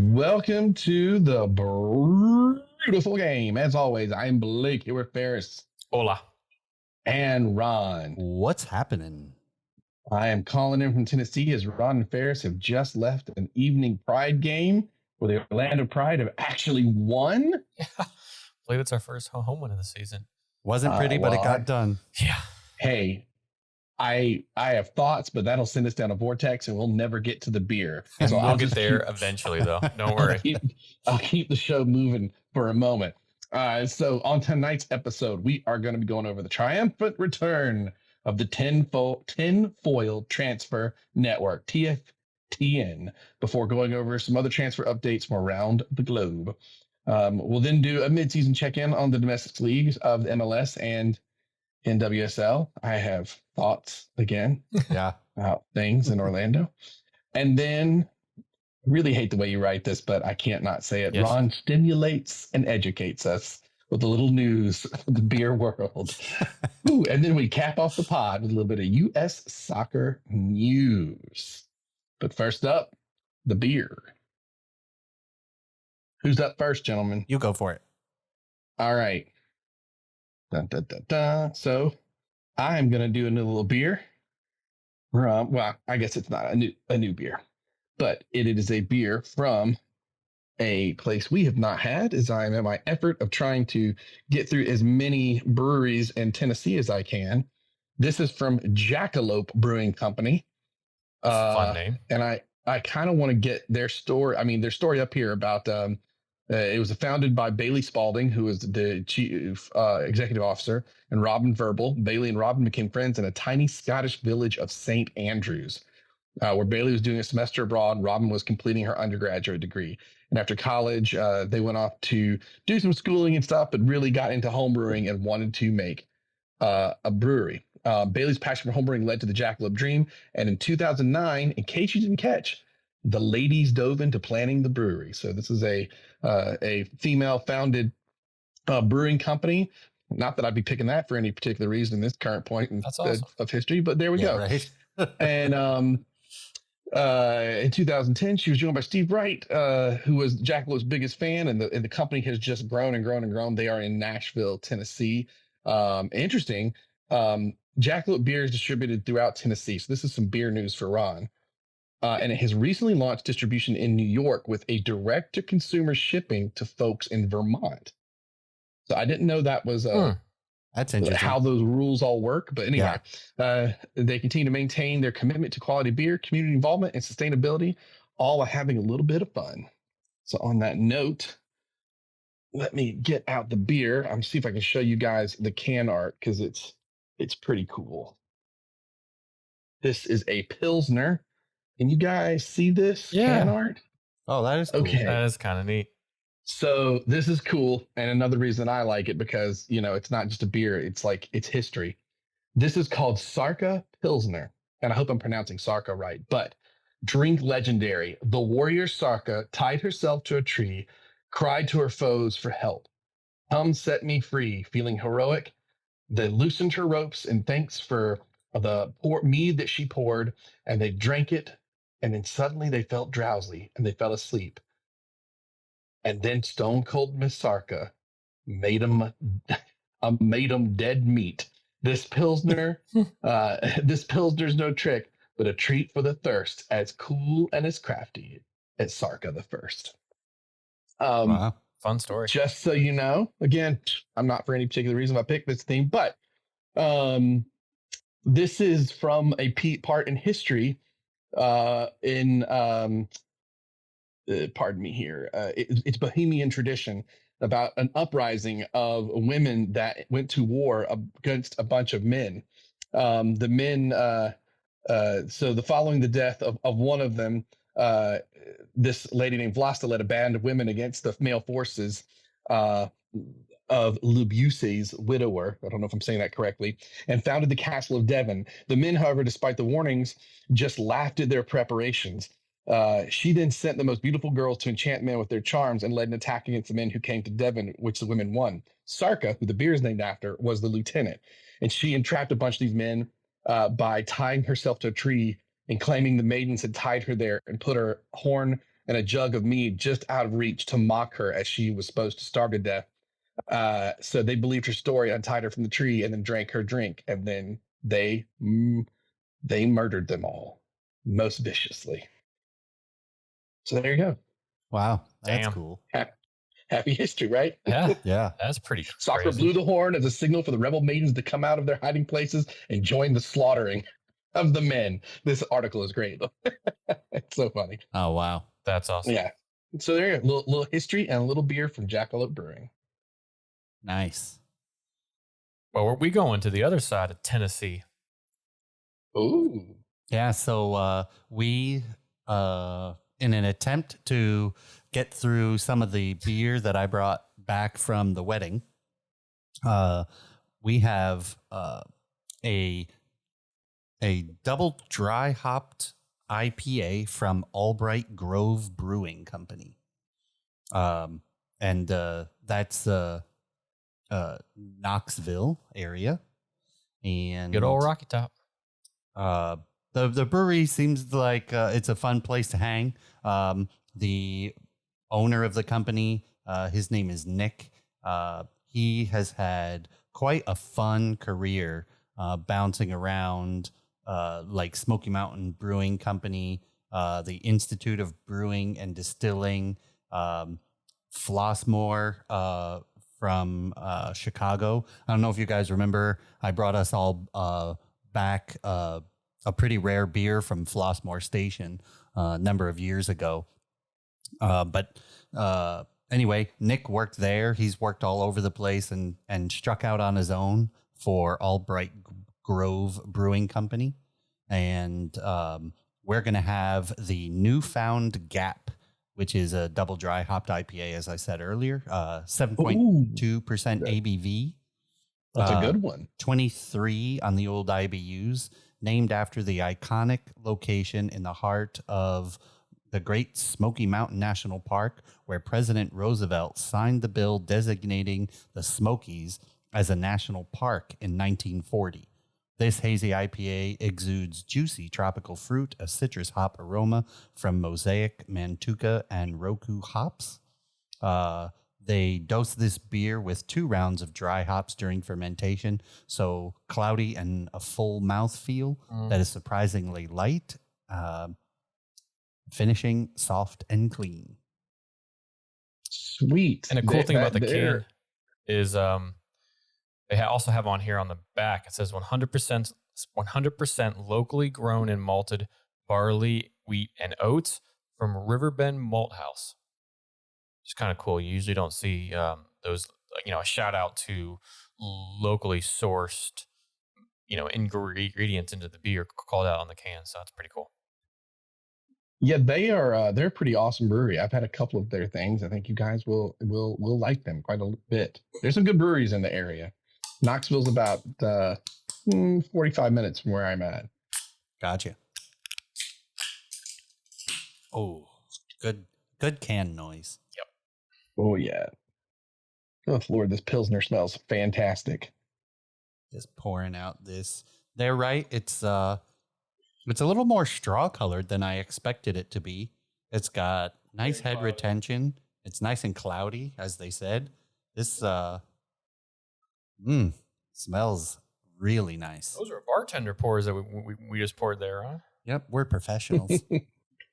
Welcome to the Brewtiful Game. As always, I'm Blake here with Ferris. Hola. And Ron. What's happening? I am calling in from Tennessee as Ron and Ferris have just left an evening Pride game where the Orlando Pride have actually won. Yeah. I believe it's our first home win of the season. Wasn't pretty, but it got done. Yeah. Hey, I have thoughts, but that'll send us down a vortex and we'll never get to the beer. So I'll get there eventually, though. Don't worry. I'll keep the show moving for a moment. So on tonight's episode, we are going to be going over the triumphant return of the Tinfoil Transfer Network, TFTN, before going over some other transfer updates from around the globe. We'll then do a midseason check-in on the domestic leagues of the MLS and NWSL. I have thoughts again about things in Orlando. And then, really hate the way you write this, but I can't not say it. Yes. Ron stimulates and educates us with a little news of the beer world. Ooh, and then we cap off the pod with a little bit of U.S. soccer news. But first up, the beer. Who's up first, gentlemen? You go for it. All right. Dun, dun, dun, dun. So I'm going to do a little beer. Well, I guess it's not a new beer, but it is a beer from a place we have not had, as I am in my effort of trying to get through as many breweries in Tennessee as I can. This is from Jackalope Brewing Company. Fun name. And I kind of want to get their story. I mean, their story up here about it was founded by Bailey Spalding, who was the chief executive officer, and Robin Verbal. Bailey and Robin became friends in a tiny Scottish village of St. Andrews, where Bailey was doing a semester abroad. Robin was completing her undergraduate degree. And after college, they went off to do some schooling and stuff, but really got into homebrewing and wanted to make a brewery. Bailey's passion for homebrewing led to the Jackalope Dream. And in 2009, in case you didn't catch, the ladies dove into planning the brewery. So this is a female-founded brewing company. Not that I'd be picking that for any particular reason in this current point of history, but there we go. Right. And in 2010, she was joined by Steve Wright, who was Jackalope's biggest fan, and the company has just grown and grown and grown. They are in Nashville, Tennessee. Interesting. Jackalope beer is distributed throughout Tennessee. So this is some beer news for Ron. And it has recently launched distribution in New York with a direct-to-consumer shipping to folks in Vermont. So I didn't know that was that's interesting. How those rules all work. But anyway, they continue to maintain their commitment to quality beer, community involvement, and sustainability, all while having a little bit of fun. So on that note, let me get out the beer. I'm see if I can show you guys the can art because it's pretty cool. This is a Pilsner. Can you guys see this can art? Oh, that is cool. Okay. That is kind of neat. So this is cool. And another reason I like it because, it's not just a beer. It's like it's history. This is called Sarka Pilsner. And I hope I'm pronouncing Sarka right. But drink legendary. The warrior Sarka tied herself to a tree, cried to her foes for help. Come set me free, feeling heroic. They loosened her ropes in thanks for the mead that she poured, and they drank it. And then suddenly they felt drowsy and they fell asleep. And then Stone Cold Miss Sarka made them dead meat. This Pilsner's no trick, but a treat for the thirst, as cool and as crafty as Sarka the First. Wow. Fun story. Just so you know, again, I'm not for any particular reason I picked this theme, but this is from a part in history pardon me here. It's Bohemian tradition about an uprising of women that went to war against a bunch of men. The men, following the death of one of them, this lady named Vlasta led a band of women against the male forces of Lubuse's widower, I don't know if I'm saying that correctly, and founded the Castle of Devon. The men, however, despite the warnings, just laughed at their preparations. She then sent the most beautiful girls to enchant men with their charms and led an attack against the men who came to Devon, which the women won. Sarka, who the beer is named after, was the lieutenant, and she entrapped a bunch of these men by tying herself to a tree and claiming the maidens had tied her there and put her horn and a jug of mead just out of reach to mock her as she was supposed to starve to death. So they believed her story, untied her from the tree, and then drank her drink. And then they murdered them all most viciously. So there you go. Wow, that's Damn. cool. Happy history, right? Yeah, Yeah. that's pretty Soccer crazy. blew the horn as a signal for the rebel maidens to come out of their hiding places and join the slaughtering of the men. This article is great. It's so funny. Oh, wow. That's awesome. Yeah. So there you go. Little history and a little beer from Jackalope Brewing. Nice. Well, we going to the other side of Tennessee. Ooh. Yeah, so we, in an attempt to get through some of the beer that I brought back from the wedding, we have a double dry hopped IPA from Albright Grove Brewing Company. And that's Knoxville area. And Good old Rocky Top. the brewery seems like it's a fun place to hang. The owner of the company, his name is Nick. He has had quite a fun career bouncing around like Smoky Mountain Brewing Company, the Institute of Brewing and Distilling, Flossmoor from Chicago. I don't know if you guys remember, I brought us all back a pretty rare beer from Flossmoor Station a number of years ago. But anyway, Nick worked there. He's worked all over the place and struck out on his own for Albright Grove Brewing Company. And we're going to have the Newfound Gap, which is a double dry hopped IPA, as I said earlier, 7.2% ABV. That's a good one. 23 on the old IBUs, named after the iconic location in the heart of the Great Smoky Mountain National Park, where President Roosevelt signed the bill designating the Smokies as a national park in 1940. This hazy IPA exudes juicy tropical fruit, a citrus hop aroma from Mosaic, Mantuka, and Roku hops. They dose this beer with 2 rounds of dry hops during fermentation, so cloudy and a full mouthfeel that is surprisingly light, finishing soft and clean. Sweet. And a cool thing about the can is they also have on here on the back, it says 100% locally grown and malted barley, wheat, and oats from Riverbend Malt House. It's kind of cool. You usually don't see those, a shout out to locally sourced, ingredients into the beer called out on the can. So that's pretty cool. Yeah, they're a pretty awesome brewery. I've had a couple of their things. I think you guys will like them quite a bit. There's some good breweries in the area. Knoxville's about 45 minutes from where I'm at. Gotcha. Oh, good can noise. Yep. Oh yeah. Oh Lord, this Pilsner smells fantastic. Just pouring out this. They're right. It's a little more straw colored than I expected it to be. It's got nice head retention. It's nice and cloudy, as they said. This smells really nice. Those are bartender pours that we just poured there, huh? Yep, we're professionals.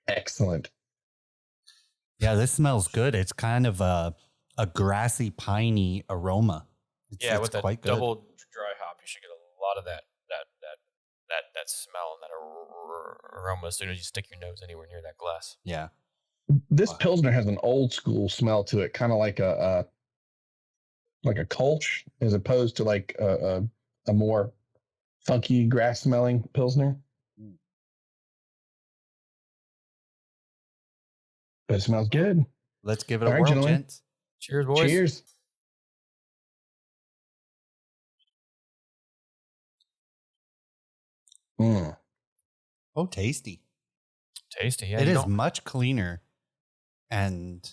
Excellent. Yeah, this smells good. It's kind of a grassy, piney aroma. It's with that quite good. double dry hop, you should get a lot of that smell and that aroma as soon as you stick your nose anywhere near that glass. Yeah. This Pilsner has an old school smell to it, kind of like a Kolsch, as opposed to like a more funky grass smelling Pilsner. But it smells good. Let's give it a All right, whirl, gentlemen. gents. Cheers, boys. Cheers. Oh, tasty. Tasty. Yeah, It is much cleaner and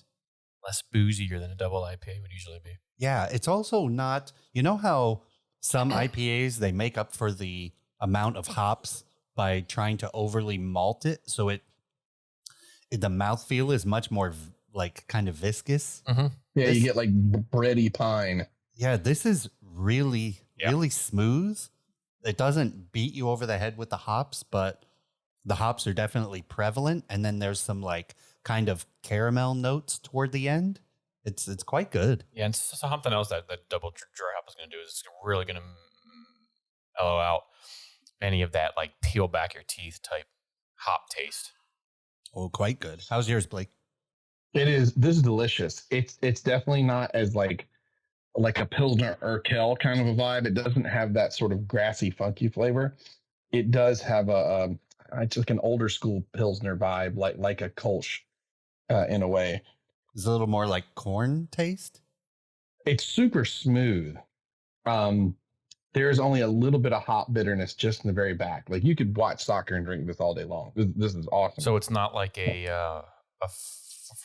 less boozier than a double IPA would usually be. yeah, it's also not, you know how some IPAs, they make up for the amount of hops by trying to overly malt it. So it The mouthfeel is much more like kind of viscous. Mm-hmm. Yeah, you get like bready pine. Yeah, this is really, really smooth. It doesn't beat you over the head with the hops, but the hops are definitely prevalent. And then there's some like kind of caramel notes toward the end. It's quite good. Yeah, and so something else that the double dry hop is going to do is it's really going to mellow out any of that like peel back your teeth type hop taste. Oh, quite good. How's yours, Blake? It is. This is delicious. It's definitely not as like a Pilsner Urquell kind of a vibe. It doesn't have that sort of grassy, funky flavor. It does have it's like an older school Pilsner vibe, like a Kolsch in a way. It's a little more like corn taste. It's super smooth. There's only a little bit of hop bitterness just in the very back. Like you could watch soccer and drink this all day long. This is awesome. So it's not like a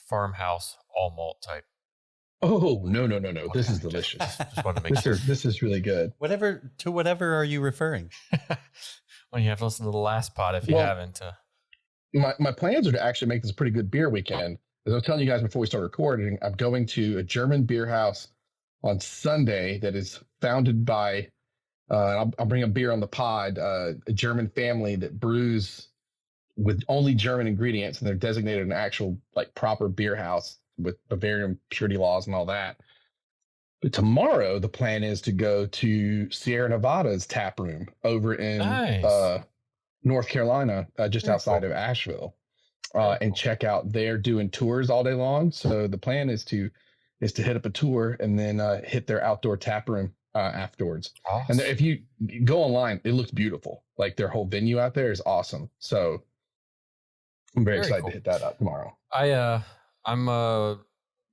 farmhouse all malt type. Oh no! This is delicious. Just wanted to make sure. This is really good. Whatever are you referring? Well, you have to listen to the last pod if you haven't. My plans are to actually make this a pretty good beer weekend. As I was telling you guys before we start recording, I'm going to a German beer house on Sunday that is founded by, I'll bring a beer on the pod, a German family that brews with only German ingredients, and they're designated an actual like proper beer house with Bavarian purity laws and all that. But tomorrow, the plan is to go to Sierra Nevada's tap room over in North Carolina, just outside of Asheville, and check out. They're doing tours all day long. So the plan is to hit up a tour and then hit their outdoor tap room afterwards. Awesome. And if you go online, it looks beautiful. Like their whole venue out there is awesome. So I'm very excited to hit that up tomorrow. I'm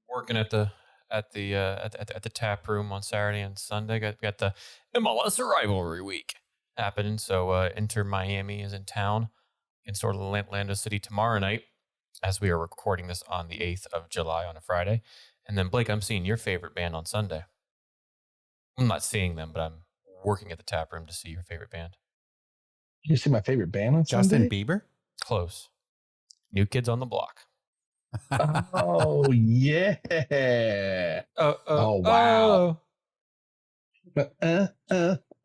working at the tap room on Saturday and Sunday. Got the MLS rivalry week happening. So Inter Miami is in town in sort of Orlando City tomorrow night, as we are recording this on the 8th of July on a Friday. And then Blake, I'm seeing your favorite band on Sunday. I'm not seeing them, but I'm working at the tap room to see your favorite band. You see my favorite band on Justin Sunday? Bieber? Close. New Kids on the Block. Oh yeah! Oh wow!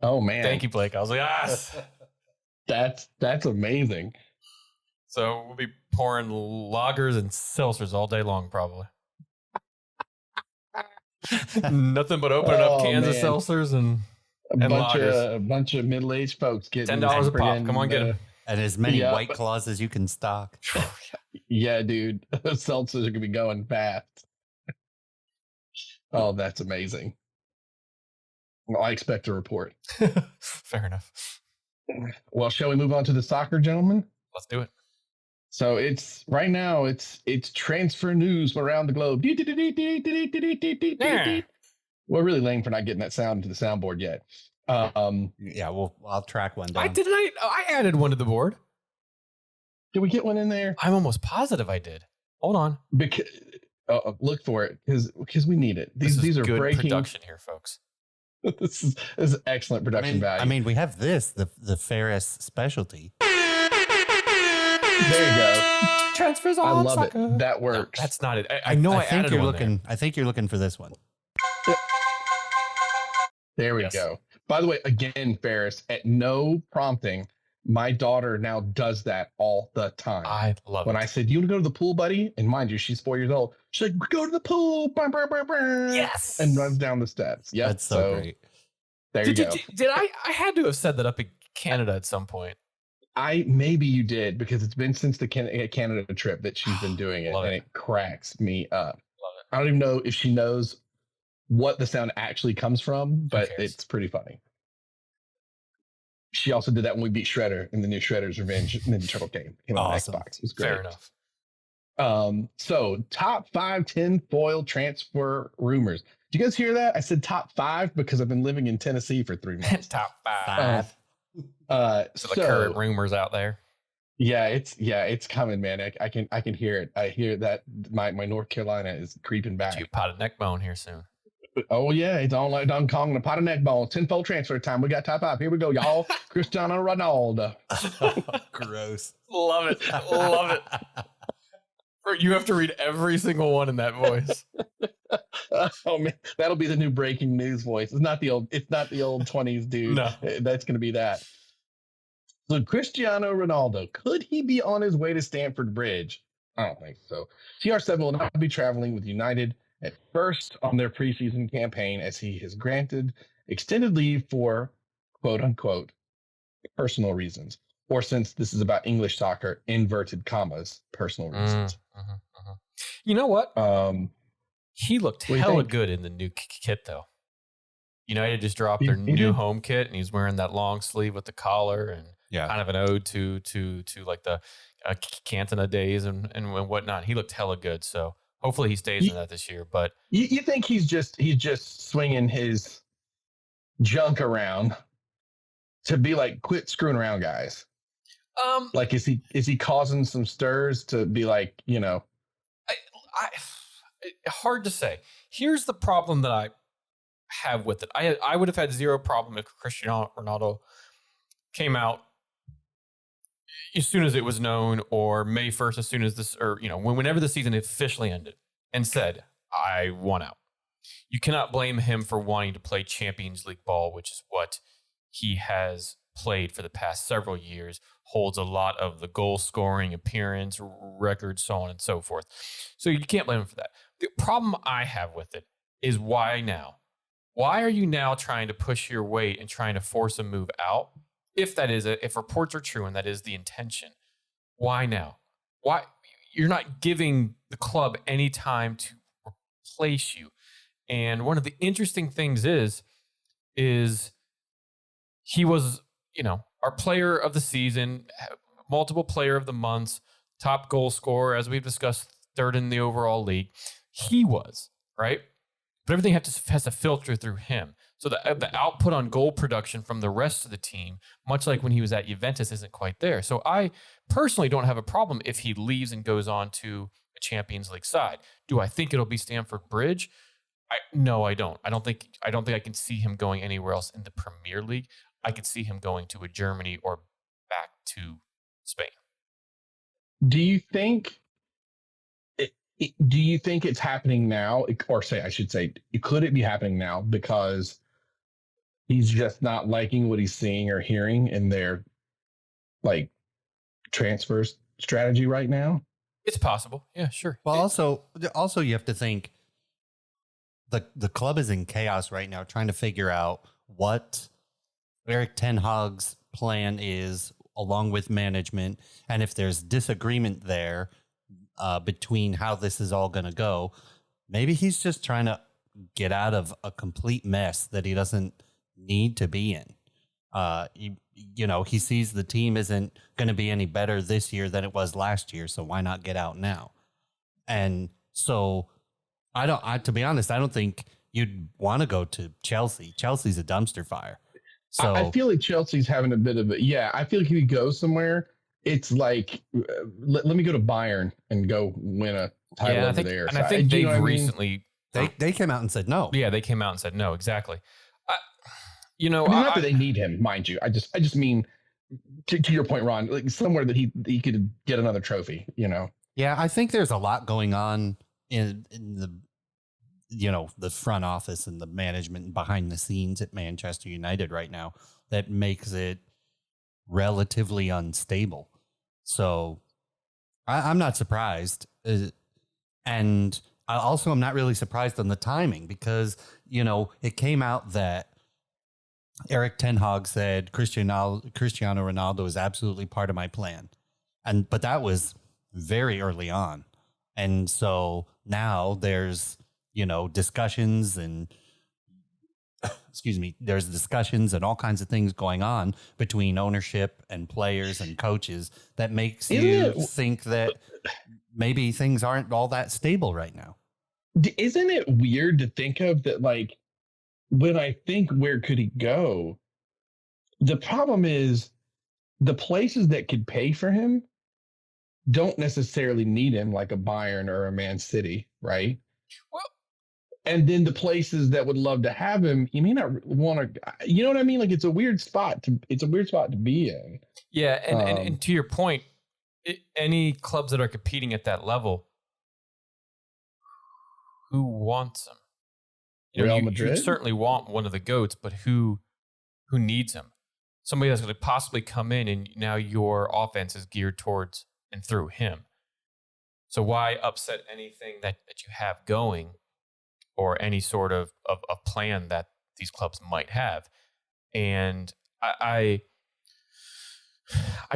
Oh man! Thank you, Blake. I was like, yes. That's amazing. So we'll be pouring lagers and seltzers all day long, probably. Nothing but opening up cans of seltzers and lagers. A bunch of middle-aged folks getting $10 a pop. Come on, get them. And as many White Claws as you can stock. Yeah, dude. Seltzers are going to be going fast. Oh, that's amazing. Well, I expect a report. Fair enough. Well, shall we move on to the soccer, gentlemen? Let's do it. So right now it's transfer news around the globe. Yeah. We're really lame for not getting that sound into the soundboard yet. Yeah, I'll track one down. I added one to the board. Did we get one in there? I'm almost positive I did. Hold on. Because look for it because we need it. These are good breaking production here, folks. This is excellent production value. I mean, we have the Ferris specialty. There you go. Transfers on I love soccer. it. That works. No, that's not it. I know I think added you're one looking. I think you're looking for this one. There we go. By the way, again, Ferris, at no prompting, my daughter now does that all the time. I love when it. I said, "You want to go to the pool, buddy?" And mind you, she's 4 years old. She's like, "Go to the pool!" Yes, and runs down the steps. Yeah, that's so great. There you go. Did I had to have said that up in Canada at some point. Maybe you did, because it's been since the Canada trip that she's been doing it, and it cracks me up. Love it. I don't even know if she knows what the sound actually comes from, but it's pretty funny. She also did that when we beat Shredder in the new Shredder's Revenge Ninja Turtle game. Awesome. Xbox. It was great. Fair enough. So top 5 tinfoil transfer rumors. Did you guys hear that? I said top 5 because I've been living in Tennessee for 3 months. Top 5. So the current rumors out there. Yeah, it's coming, man. I can hear it. I hear that my North Carolina is creeping back. You pot of neck bone here soon. Oh yeah, it's on like Don Kong and a pot of neck bone. Tenfold transfer time. We got top 5. Here we go, y'all. Cristiano Ronaldo. Gross. Love it. Love it. Or you have to read every single one in that voice. Oh man, that'll be the new breaking news voice. It's not the old 20s dude. No. That's going to be that. So Cristiano Ronaldo, could he be on his way to Stamford Bridge? I don't think so. CR7 will not be traveling with United at first on their preseason campaign, as he has granted extended leave for quote unquote personal reasons, or since this is about English soccer, inverted commas, personal reasons. You know what? He looked What do you hella think? good in the new kit, though. United just dropped their new home kit, and he's wearing that long sleeve with the collar and kind of an ode to like the Cantona days and whatnot. He looked hella good, so hopefully he stays in that this year. But you think he's just swinging his junk around to be like, quit screwing around, guys? Like, is he causing some stirs to be like, you know? Hard to say. Here's the problem that I have with it. I would have had zero problem if Cristiano Ronaldo came out as soon as it was known, or May 1st, as soon as this, or whenever the season officially ended, and said, I want out. You cannot blame him for wanting to play Champions League ball, which is what he has played for the past several years, holds a lot of the goal scoring, appearance, records, so on and so forth. So you can't blame him for that. The problem I have with it is, why now? Why are you now trying to push your weight and trying to force a move out? If reports are true and that is the intention, why now? Why? You're not giving the club any time to replace you. And one of the interesting things is he was, our player of the season, multiple player of the months, top goal scorer, as we've discussed, third in the overall league. He was, right? But everything has to filter through him. So the output on goal production from the rest of the team, much like when he was at Juventus, isn't quite there. So I personally don't have a problem if he leaves and goes on to a Champions League side. Do I think it'll be Stamford Bridge? No, I don't. I don't think I can see him going anywhere else in the Premier League. I could see him going to a Germany or back to Spain. Do you think it's happening now, or I should say, could it be happening now because he's just not liking what he's seeing or hearing in their like transfer strategy right now? It's possible. Yeah, sure. Well, also you have to think the club is in chaos right now, trying to figure out what Erik ten Hag's plan is, along with management, and if there's disagreement there between how this is all going to go, maybe he's just trying to get out of a complete mess that he doesn't need to be in. He sees the team isn't going to be any better this year than it was last year, so why not get out now? And so to be honest, I don't think you'd want to go to Chelsea. Chelsea's a dumpster fire. So I feel like Chelsea's having a bit of I feel like if he goes somewhere, it's like, let me go to Bayern and go win a title over there. And I think they've recently... They came out and said no. Yeah, they came out and said no, exactly. Not that they need him, mind you. I just mean, to your point, Ron, like somewhere that he could get another trophy, Yeah, I think there's a lot going on in the the front office and the management and behind the scenes at Manchester United right now that makes it relatively unstable. So I'm not surprised. And I'm not really surprised on the timing because, it came out that Erik ten Hag said Cristiano Ronaldo is absolutely part of my plan. But that was very early on. And so now there's, discussions and there's discussions and all kinds of things going on between ownership and players and coaches that makes you think that maybe things aren't all that stable right now. Isn't it weird to think of that? Like, when I think, where could he go? The problem is the places that could pay for him don't necessarily need him, like a Bayern or a Man City, right? Well, and then the places that would love to have him, you may not want to. You know what I mean? Like, it's a weird spot to be in. Yeah, and to your point, any clubs that are competing at that level who wants him? Real you Madrid? certainly want one of the GOATs, but who needs him? Somebody that's going to possibly come in, and now your offense is geared towards and through him. So why upset anything that you have going, or any sort of plan that these clubs might have? And I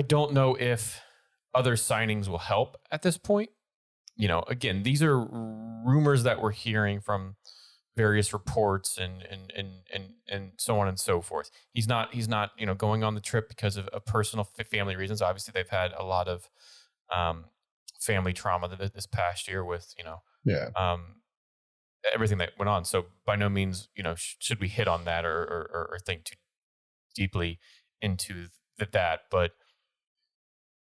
don't know if other signings will help at this point. Again, these are rumors that we're hearing from various reports and so on and so forth. He's not going on the trip because of personal family reasons. Obviously, they've had a lot of family trauma this past year with everything that went on. So by no means should we hit on that or think too deeply into that. But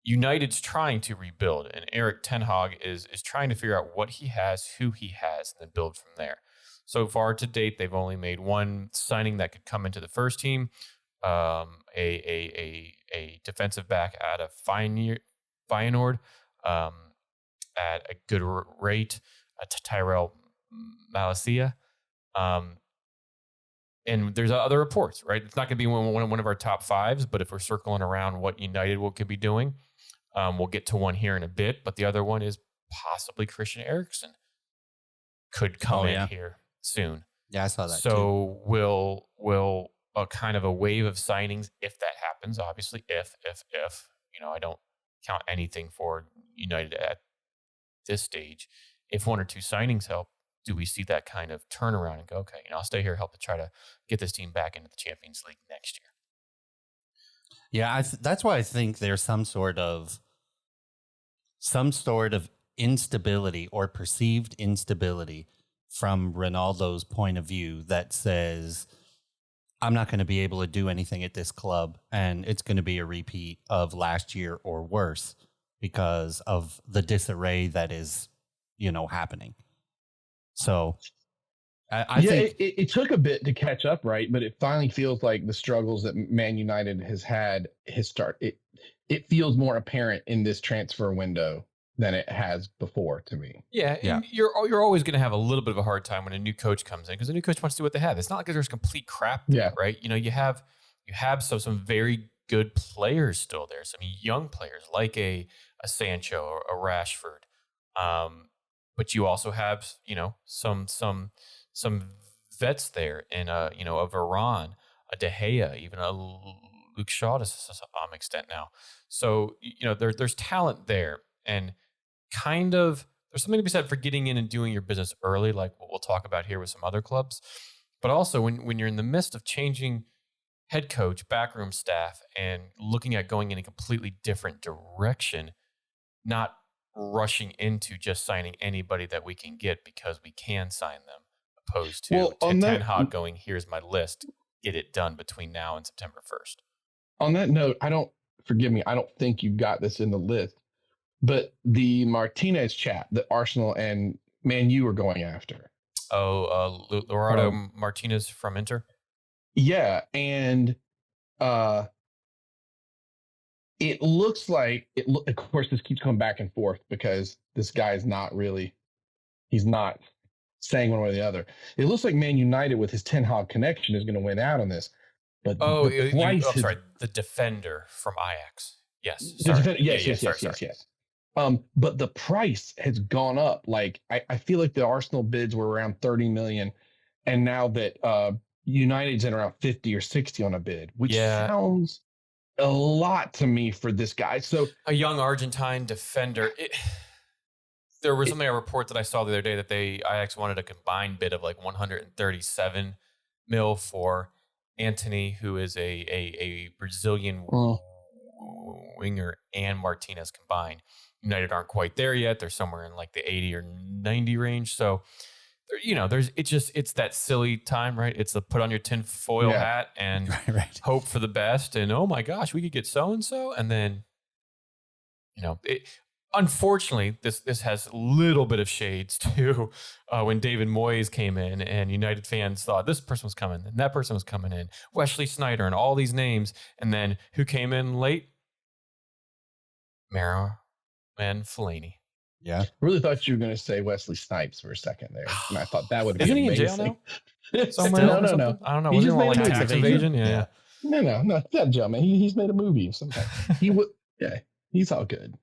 United's trying to rebuild, and Erik ten Hag is trying to figure out what he has, who he has, and then build from there. So far to date, they've only made one signing that could come into the first team, a defensive back out of Feyenoord at a good rate, Tyrell Malacia. And there's other reports, right? It's not going to be one of our top fives, but if we're circling around what United could be doing, we'll get to one here in a bit. But the other one is possibly Christian Eriksen could come in here soon. Yeah, I saw that. So will a kind of a wave of signings, if that happens, obviously, if I don't count anything for United at this stage. If one or two signings help, do we see that kind of turnaround and go, okay, I'll stay here, help to try to get this team back into the Champions League next year? Yeah, that's why I think there's some sort of instability or perceived instability from Ronaldo's point of view that says, I'm not going to be able to do anything at this club, and it's going to be a repeat of last year or worse because of the disarray that is, happening. So I think it took a bit to catch up, right? But it finally feels like the struggles that Man United has had it feels more apparent in this transfer window than it has before to me. Yeah. And you're always going to have a little bit of a hard time when a new coach comes in, because the new coach wants to do what they have. It's not like there's complete crap there, right? You have some very good players still there, some young players like a Sancho or a Rashford. But you also have, some vets there, and a Varane, a De Gea, even a Luke Shaw to some extent now. So there's talent there, and kind of there's something to be said for getting in and doing your business early, like what we'll talk about here with some other clubs. But also when you're in the midst of changing head coach, backroom staff, and looking at going in a completely different direction, not rushing into just signing anybody that we can get because we can sign them, opposed to Ten Hag going, here's my list, get it done between now and September 1st. On that note, I don't think you've got this in the list, but the Martinez chat that Arsenal and Man U are going after. Leonardo Martinez from Inter? Yeah, and it looks like of course, this keeps coming back and forth because this guy is he's not saying one way or the other. It looks like Man United with his Ten Hag connection is going to win out on this. But the defender from Ajax. Yes. Yes. But the price has gone up. Like I feel like the Arsenal bids were around 30 million, and now that United's in around 50 or 60 on a bid, which sounds a lot to me for this guy. So a young Argentine defender. There was a report that I saw the other day that Ajax wanted a combined bid of like 137 mil for Antony, who is a Brazilian winger, and Martinez combined. United aren't quite there yet. They're somewhere in like the 80 or 90 range. So, it's that silly time, right? It's the put on your tinfoil hat and hope for the best. And oh my gosh, we could get so-and-so. And then, unfortunately, this has a little bit of shades too. When David Moyes came in and United fans thought this person was coming and that person was coming in, Wesley Sneijder and all these names. And then who came in late? Marouane Fellaini. Yeah. I really thought you were going to say Wesley Snipes for a second there, and I thought that would be Isn't he in amazing. jail now? Somewhere no, or no, something? no. I don't know. He Was he just on made like a tax movie. evasion? Yeah. No, that jail man. He's made a movie sometime. He would. Yeah, he's all good.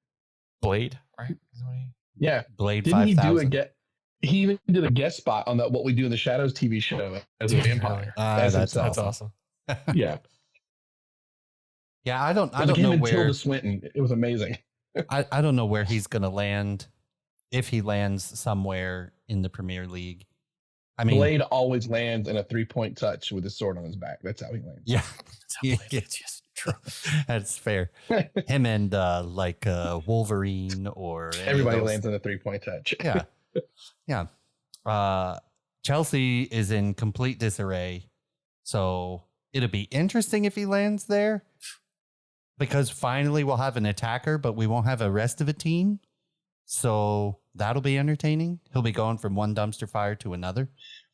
Blade, right? Is what he- Yeah. Blade Didn't he do 5000. He even did a guest spot on the What We Do in the Shadows TV show as a Did he vampire. really? as That's himself. That's awesome. Yeah. Yeah, I don't Like him know and where Tilda Swinton. It was amazing. I don't know where he's going to land, if he lands somewhere in the Premier League. I mean, Blade always lands in a 3-point touch with his sword on his back. That's how he lands. yeah, That's how Blade is. Yes, true. that's fair. Him and Wolverine or any of Everybody those- lands in a 3-point touch. Yeah, yeah. Chelsea is in complete disarray, so it'll be interesting if he lands there, because finally we'll have an attacker, but we won't have a rest of a team. So that'll be entertaining. He'll be going from one dumpster fire to another.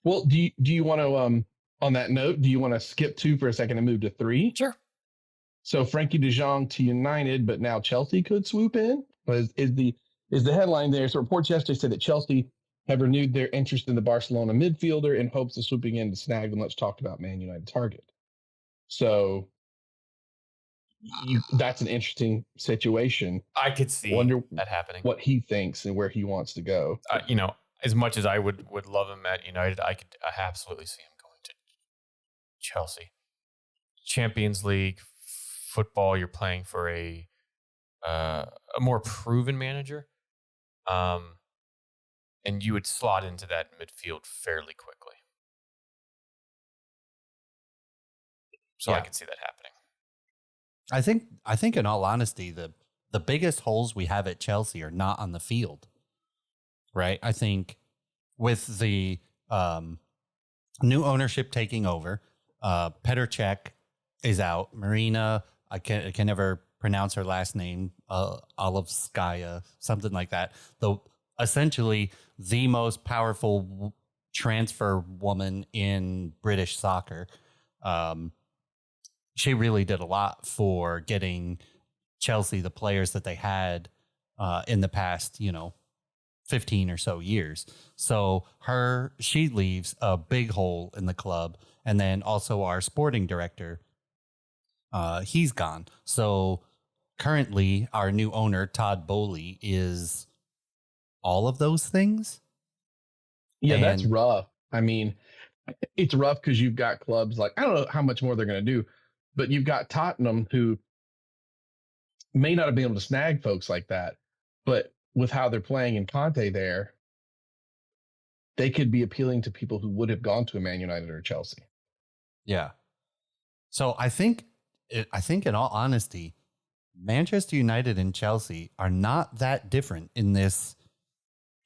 Well, do you want to on that note, do you want to skip 2 for a second and move to 3? Sure. So Frankie de Jong to United, but now Chelsea could swoop in. Is the headline there? So reports yesterday said that Chelsea have renewed their interest in the Barcelona midfielder in hopes of swooping in to snag the much talked about Man United target. So that's an interesting situation. I could see Wonder that happening. what he thinks and where he wants to go. As much as I would love him at United, I absolutely see him going to Chelsea. Champions League football, you're playing for a more proven manager, and you would slot into that midfield fairly quickly. So I could see that happening. I think in all honesty, the biggest holes we have at Chelsea are not on the field, right? I think with the new ownership taking over, Petr Cech is out. Marina, I can never pronounce her last name, Olovskaya, something like that. Essentially the most powerful transfer woman in British soccer. She really did a lot for getting Chelsea the players that they had in the past, 15 or so years. So she leaves a big hole in the club. And then also our sporting director, he's gone. So currently our new owner, Todd Bowley, is all of those things. Yeah, that's And- rough. I mean, it's rough because you've got clubs like, I don't know how much more they're going to do, but you've got Tottenham who may not have been able to snag folks like that, but with how they're playing in Conte there, they could be appealing to people who would have gone to a Man United or Chelsea. Yeah. So I think in all honesty, Manchester United and Chelsea are not that different in this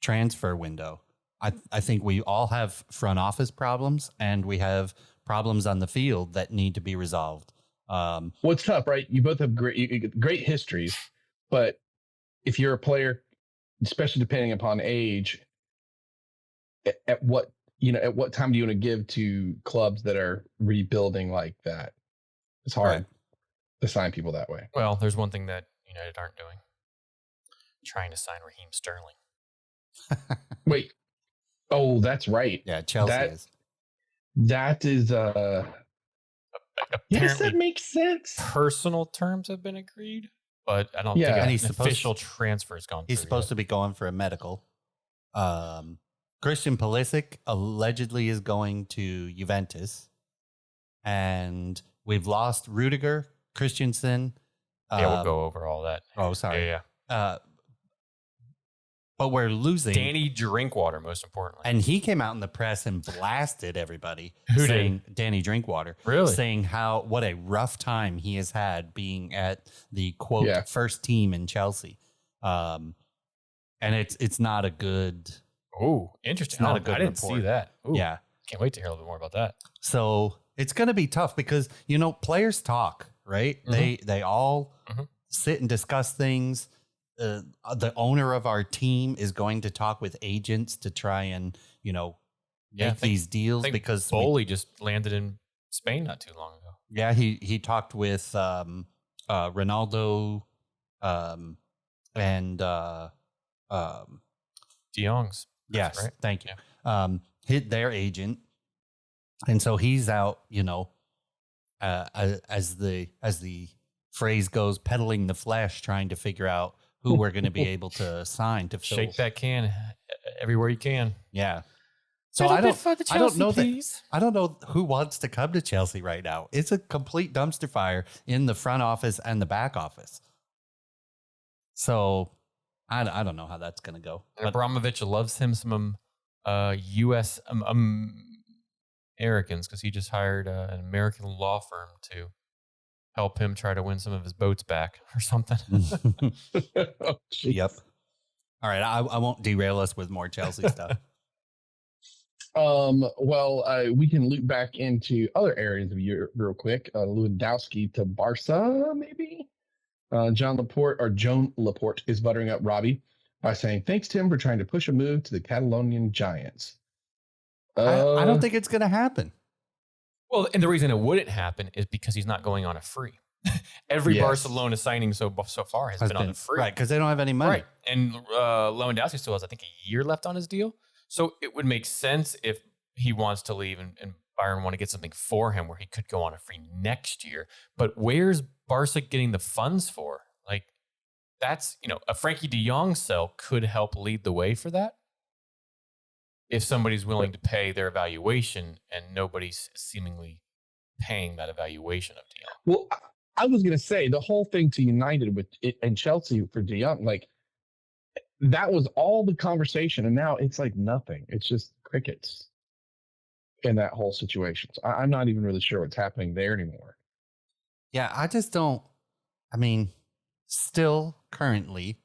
transfer window. I think we all have front office problems and we have problems on the field that need to be resolved. Well, it's tough, right? You both have great histories, but if you're a player, especially depending upon age, at what time do you want to give to clubs that are rebuilding like that? It's hard Right. to sign people that way. Well, there's one thing that United aren't doing: trying to sign Raheem Sterling. Wait. Oh, that's right. Yeah, Chelsea That- is. That is yes, Apparently, that makes sense. personal terms have been agreed, but I don't Yeah. think And an he's supposed- official transfer has gone through. He's supposed to be going for a medical. Christian Pulisic allegedly is going to Juventus. And we've lost Rudiger, Christensen. Yeah, we'll go over all that. Oh, sorry. Yeah. But we're losing. Danny Drinkwater, most importantly. And he came out in the press and blasted everybody. Who did? saying Danny Drinkwater. Really? Saying what a rough time he has had being at the quote Yeah. first team in Chelsea. And it's not a good. Oh, interesting. It's not a good I didn't report. see that. Ooh, Yeah. Can't wait to hear a little bit more about that. So it's going to be tough because, players talk, right? Mhm. They all Mhm. sit and discuss things. The owner of our team is going to talk with agents to try and, Yeah, make these deals I think because Bowley just landed in Spain not too long ago. yeah, he talked with Ronaldo and De Jong's. Yes, right? thank you. Hit their agent, and so he's out. As the phrase goes, peddling the flesh, trying to figure out who we're going to be able to sign to fill. Shake that can everywhere you can. Yeah. So I don't know who wants to come to Chelsea right now. It's a complete dumpster fire in the front office and the back office. So I don't know how that's going to go. And Abramovich loves him some U.S. Americans because he just hired an American law firm to help him try to win some of his boats back or something. Yep. All right. I won't derail us with more Chelsea stuff. We can loop back into other areas of Europe real quick. Lewandowski to Barca, maybe. Joan Laporte is buttering up Robbie by saying thanks to him for trying to push a move to the Catalonian Giants. I don't think it's going to happen. Well, and the reason it wouldn't happen is because he's not going on a free. Every Barcelona signing so far has been on a free. Right, because they don't have any money. Right. And Lewandowski still has, I think, a year left on his deal. So it would make sense if he wants to leave and Bayern want to get something for him where he could go on a free next year. But where's Barca getting the funds for? Like, that's, a Frankie de Jong sell could help lead the way for that. If somebody's willing to pay their evaluation and nobody's seemingly paying that evaluation of De Jong. Well, I was going to say the whole thing to United with it and Chelsea for De Jong, like that was all the conversation. And now it's like nothing. It's just crickets in that whole situation. So I'm not even really sure what's happening there anymore. Yeah, I just don't. Still currently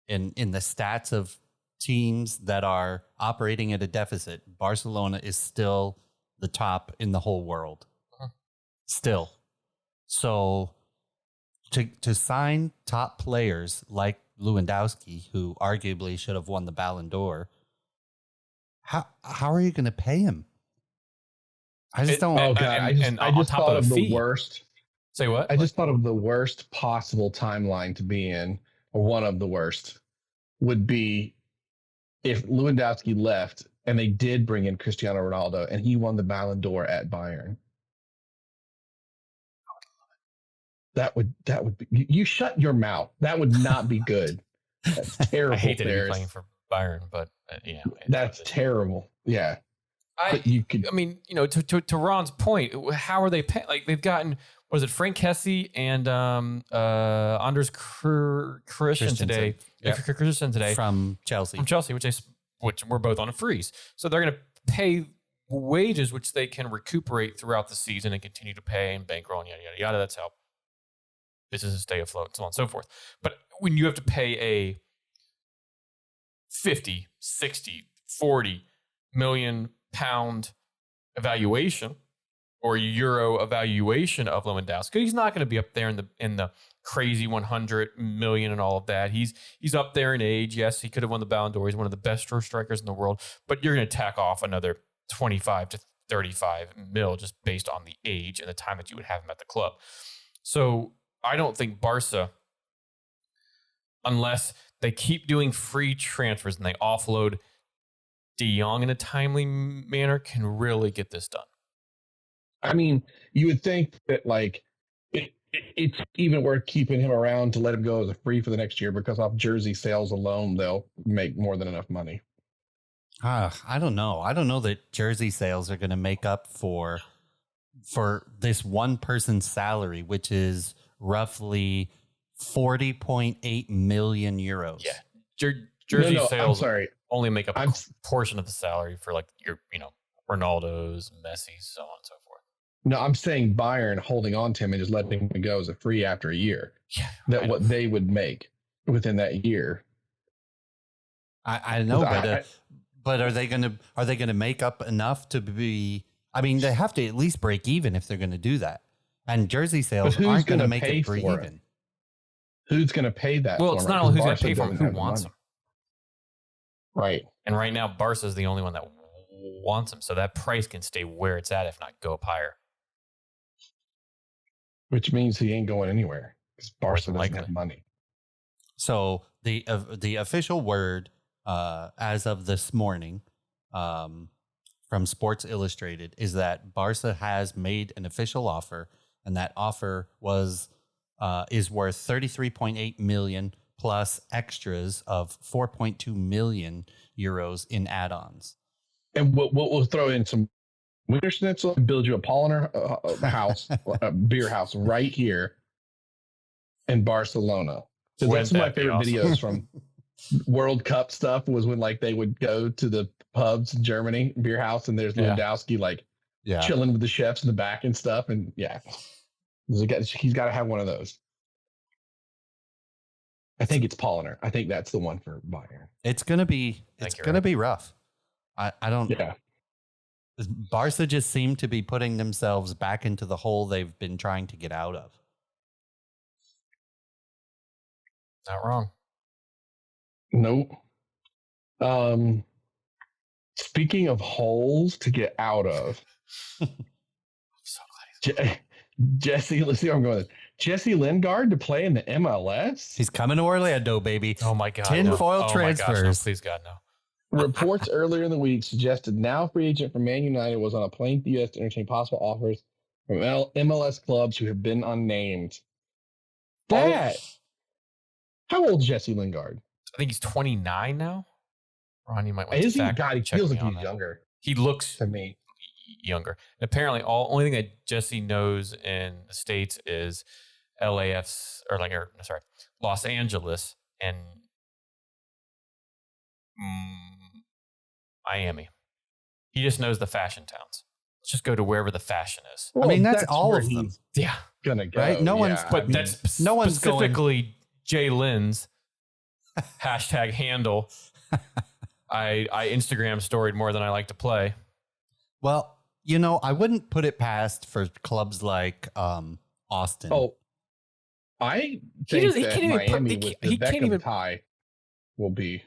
in the stats of teams that are operating at a deficit, Barcelona is still the top in the whole world. Still. So to sign top players like Lewandowski, who arguably should have won the Ballon d'Or, how are you going to pay him? I just don't. Oh God! I just thought of the worst. Say what? I just thought of the worst possible timeline to be in, or one of the worst, would be if Lewandowski left and they did bring in Cristiano Ronaldo and he won the Ballon d'Or at Bayern. That would be, you shut your mouth. That would not be good. That's terrible. I hate that he's playing for Bayern, but yeah, that's terrible. Yeah. But you could, to Ron's point, how are they paying? Like they've gotten, what is it, Frank Kessie and Anders Christensen today. Yep. Christensen today from Chelsea, which were both on a freeze. So they're going to pay wages, which they can recuperate throughout the season and continue to pay and bankroll and yada, yada, yada. That's how businesses stay afloat and so on and so forth. But when you have to pay a 50, 60, 40 million pound evaluation or euro evaluation of Lewandowski, he's not going to be up there in the crazy 100 million and all of that. He's up there in age. Yes, he could have won the Ballon d'Or. He's one of the best strikers in the world, but you're going to tack off another 25 to 35 mil just based on the age and the time that you would have him at the club. So I don't think Barca, unless they keep doing free transfers and they offload De Jong in a timely manner, can really get this done. I mean, you would think that like it's even worth keeping him around to let him go as a free for the next year because off jersey sales alone, they'll make more than enough money. I don't know. I don't know that jersey sales are going to make up for this one person's salary, which is roughly 40.8 million euros. Yeah. Jersey sales only make up a portion of the salary for like your, Ronaldo's, Messi's, so on and so forth. No, I'm saying Bayern holding on to him and just letting him go as a free after a year. Yeah, what they would make within that year. I know, but are they going to make up enough to be? I mean, they have to at least break even if they're going to do that. And jersey sales aren't going to make it break even. Who's going to pay that? Well, it's not only who's going to pay for him, who wants him. Right. And right now, Barca is the only one that wants him, so that price can stay where it's at, if not go up higher. Which means he ain't going anywhere because Barca doesn't have money. So the official word as of this morning, from Sports Illustrated, is that Barca has made an official offer, and that offer is worth 33.8 million plus extras of 4.2 million euros in add-ons. And we'll throw in some winter schnitzel and build you a Polliner house, a beer house right here in Barcelona. So that's one of my favorite videos from World Cup stuff was when like they would go to the pubs in Germany, beer house, and there's Lewandowski chilling with the chefs in the back and stuff. And he's got to have one of those. I think it's Polliner. I think that's the one for Bayern. It's gonna be rough. I don't. Yeah. Barca just seem to be putting themselves back into the hole they've been trying to get out of. Not wrong. Nope. Speaking of holes to get out of, I'm so glad Jesse, let's see where I'm going with this. Jesse Lingard to play in the MLS? He's coming to Orlando, baby. Oh my God. Tinfoil transfers. My gosh, no, please God, no. Reports earlier in the week suggested now free agent for Man United was on a plane to the U.S. to entertain possible offers from MLS clubs who have been unnamed. How old is Jesse Lingard? I think he's 29 now. Ron, you might want Is to he? fact God, he check feels me like on he's that. younger He looks to me. younger. And apparently, only thing that Jesse knows in the States is Los Angeles and Miami. He just knows the fashion towns. Let's just go to wherever the fashion is. Well, I mean, that's all where of them. he's Yeah, gonna go. Right? No one's- but that's no one's specifically Jay Lynn's hashtag handle. I Instagram storied more than I like to play. Well, I wouldn't put it past for clubs like Austin. Oh, I think he that can't even Miami put- with he the can't Beckham even- tie will be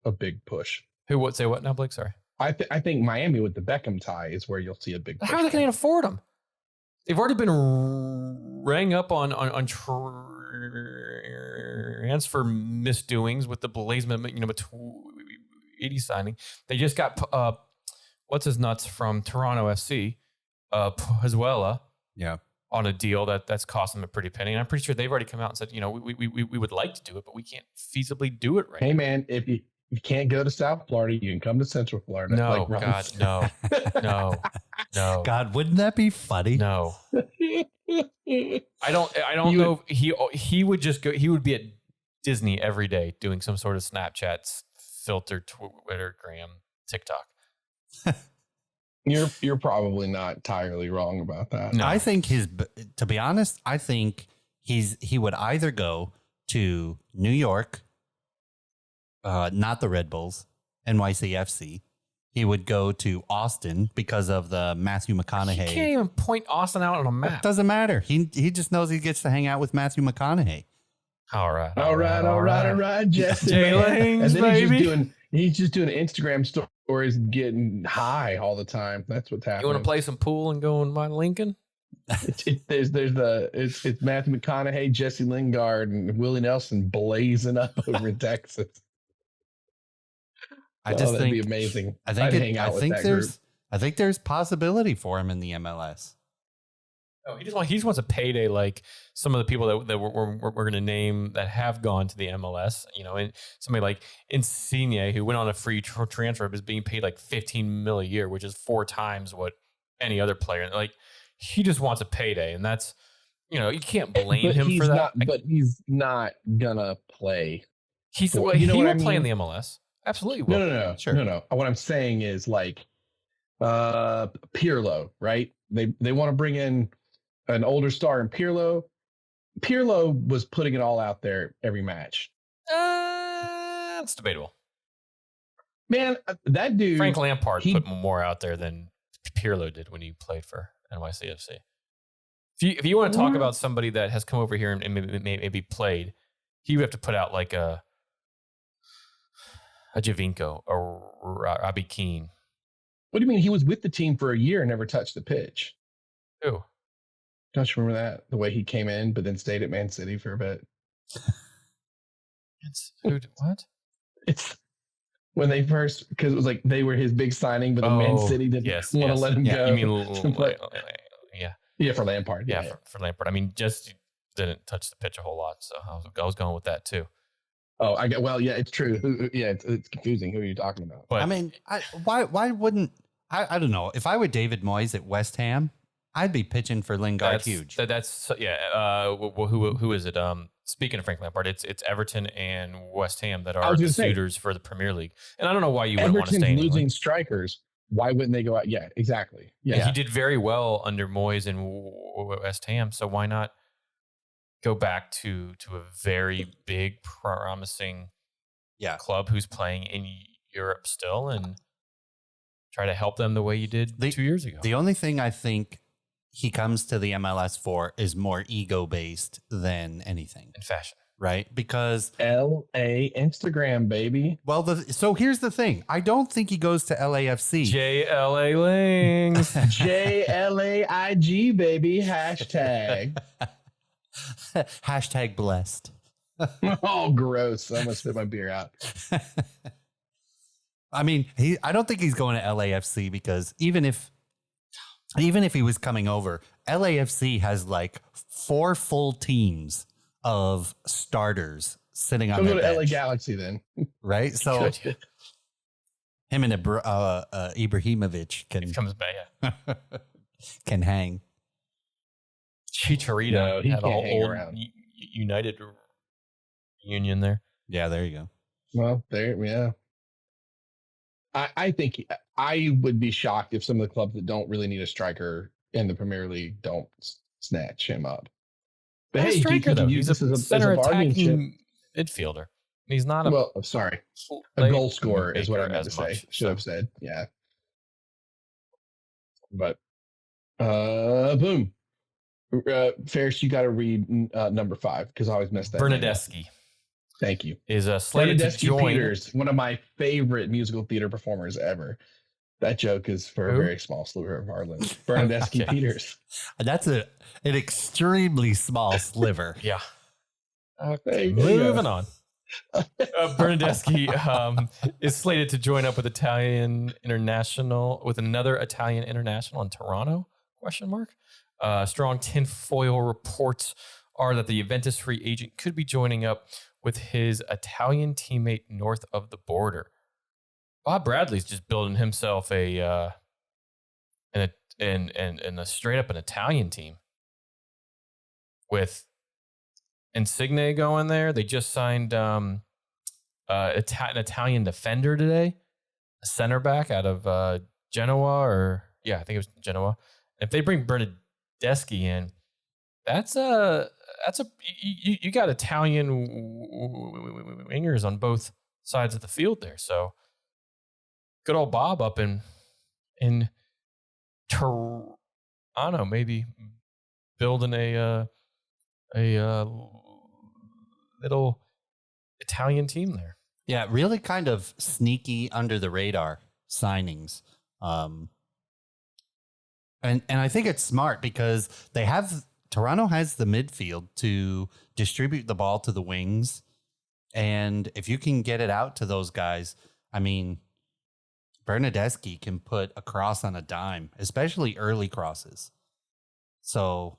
a big push. Who would say what now, Blake? Sorry. I think Miami with the Beckham tie is where you'll see a big push. How are they going to afford them? They've already been rang up on transfer misdoings with the Blazman, Matweedy signing. They just got what's his nuts from Toronto FC, Pazuela, on a deal that's cost them a pretty penny. And I'm pretty sure they've already come out and said, we would like to do it, but we can't feasibly do it right Hey now. man, if you can't go to South Florida, you can come to Central Florida. No, like God, no. God, wouldn't that be funny? No. I don't know. He would just go. He would be at Disney every day doing some sort of Snapchat filter, Twitter, Gram, TikTok. You're probably not entirely wrong about that. No. I think to be honest, I think he would either go to New York, not the Red Bulls, NYCFC. He would go to Austin because of the Matthew McConaughey. You can't even point Austin out on a It map. doesn't matter. He just knows he gets to hang out with Matthew McConaughey. All right, Jesse. Jay Lings, and then baby. he's just doing Instagram stories, getting high all the time. That's what's happening. You want to play some pool and go and buy Lincoln? It's Matthew McConaughey, Jesse Lingard, and Willie Nelson blazing up over in Texas. I just that'd think be amazing. I think I'd hang out with that group. I think there's possibility for him in the MLS. Oh, he just wants a payday like some of the people that we're going to name that have gone to the MLS. And somebody like Insigne, who went on a free transfer, is being paid like $15 million a year, which is 4 times what any other player. Like, he just wants a payday, and that's you can't blame him for that. But he's not gonna play. He will play in the MLS. Absolutely will. No. Sure. No. What I'm saying is like Pirlo, right? They want to bring in an older star in Pirlo. Pirlo was putting it all out there every match. It's debatable. Man, that dude. Frank Lampard put more out there than Pirlo did when he played for NYCFC. If you want to talk about somebody that has come over here and maybe played, he would have to put out like a Javinko or Robbie Keane. What do you mean? He was with the team for a year and never touched the pitch. Who? Don't you remember that? The way he came in, but then stayed at Man City for a bit. What? It's when they first, because it was like they were his big signing, but the Man City didn't want to let him go. You mean yeah, for Lampard. Yeah, for Lampard. I mean, just didn't touch the pitch a whole lot, so I was going with that too. Oh, yeah, it's true. Yeah, it's confusing. Who are you talking about? But I mean, why wouldn't I don't know. If I were David Moyes at West Ham, I'd be pitching for Lingard huge. That's who is it? Speaking of Frank Lampard, it's Everton and West Ham that are the suitors for the Premier League. And I don't know why you wouldn't want to stay anyway. Losing strikers. Why wouldn't they go out? Yeah, exactly. Yeah, he did very well under Moyes and West Ham. So why not go back to a very big, promising club who's playing in Europe still and try to help them the way you did 2 years ago? The only thing I think he comes to the MLS for is more ego-based than anything. In fashion. Right? Because LA Instagram, baby. Well, so here's the thing. I don't think he goes to LAFC. JLA Lings. JLAIG, baby. Hashtag. Hashtag blessed. Oh, gross. I almost spit my beer out. I mean, I don't think he's going to LAFC because even if he was coming over, LAFC has like 4 full teams of starters sitting on their bench. Go to LA Galaxy then. Right? So him and Ibrahimovic can comes back, can hang. Chicharito had a whole United union there. Yeah, there you go. Well, yeah. I think I would be shocked if some of the clubs that don't really need a striker in the Premier League don't snatch him up. But hey, striker, though. He's a center attacking midfielder. He's not a a goal scorer is what I meant to say. Should have said, yeah. But boom. Ferris, you got to read number 5 because I always mess that. Bernadeschi. Thank you. Is slated to join. Peters, one of my favorite musical theater performers ever. That joke is for a very small sliver of Harlan. Bernadeschi Peters. That's an extremely small sliver. Yeah. Okay, moving on. Bernadeschi is slated to join up with another Italian international in Toronto? ? Strong tinfoil reports are that the Juventus free agent could be joining up with his Italian teammate north of the border. Bob Bradley's just building himself a straight up an Italian team with Insigne going there. They just signed an Italian defender today, a center back out of Genoa, I think it was Genoa. If they bring Bernadeschi in, you got Italian wingers on both sides of the field there. So good old Bob up in Toronto, maybe building a little Italian team there. Yeah, really kind of sneaky under the radar signings. And I think it's smart because Toronto has the midfield to distribute the ball to the wings. And if you can get it out to those guys, I mean, Bernadeschi can put a cross on a dime, especially early crosses. So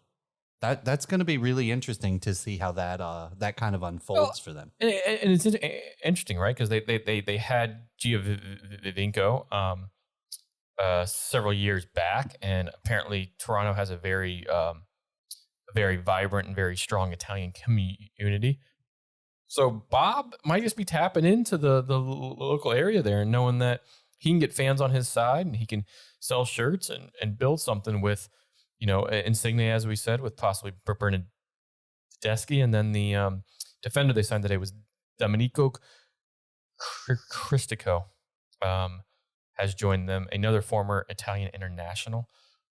that's going to be really interesting to see how that kind of unfolds for them. And it's interesting, right? Because they had Giovinco several years back, and apparently Toronto has a very vibrant and very strong Italian community. So Bob might just be tapping into the local area there and knowing that he can get fans on his side and he can sell shirts and build something with, Insigne, as we said, with possibly Bernadeschi. And then the defender they signed today was Domenico Cristico, has joined them, another former Italian international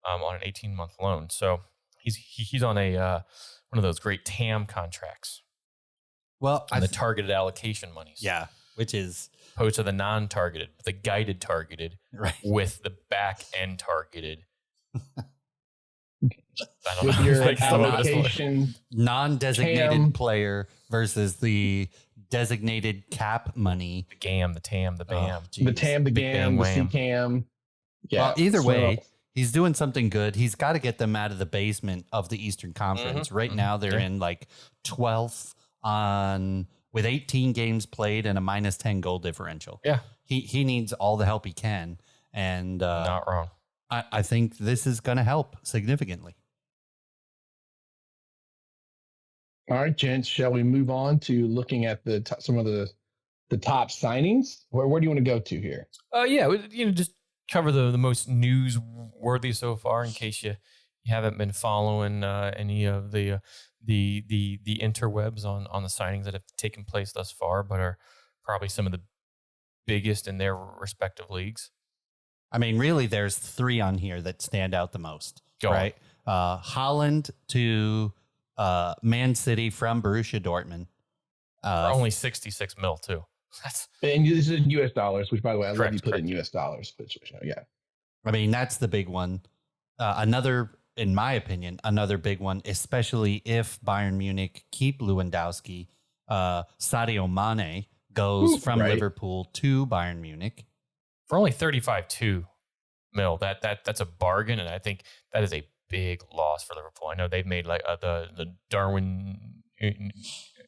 on an 18-month loan. So he's on a one of those great TAM contracts. Well, and the targeted allocation monies. Yeah, which is opposed to the non-targeted, the guided targeted, right, with the back end targeted. With your allocation non-designated player versus the designated cap money. The GAM, the TAM, the BAM. The TAM, the GAM, the CCAM. Yeah. Well, either way, he's doing something good. He's got to get them out of the basement of the Eastern Conference. Right now, they're in like 12th with 18 games played and a minus 10 goal differential. Yeah. He needs all the help he can. And not wrong. I think this is going to help significantly. All right, gents, shall we move on to looking at some of the top signings? Where do you want to go to here? Just cover the most newsworthy so far in case you haven't been following any of the interwebs on the signings that have taken place thus far, but are probably some of the biggest in their respective leagues. I mean, really, there's 3 on here that stand out the most, right? Holland to Man City from Borussia Dortmund. For only 66 mil too. And this is in U.S. dollars, which, by the way, I love you put it in U.S. dollars. But yeah, I mean, that's the big one. In my opinion, another big one, especially if Bayern Munich keep Lewandowski, Sadio Mane goes from Liverpool to Bayern Munich for only 35.2 mil. That's a bargain, and I think that is a big loss for Liverpool. I know they've made like the Darwin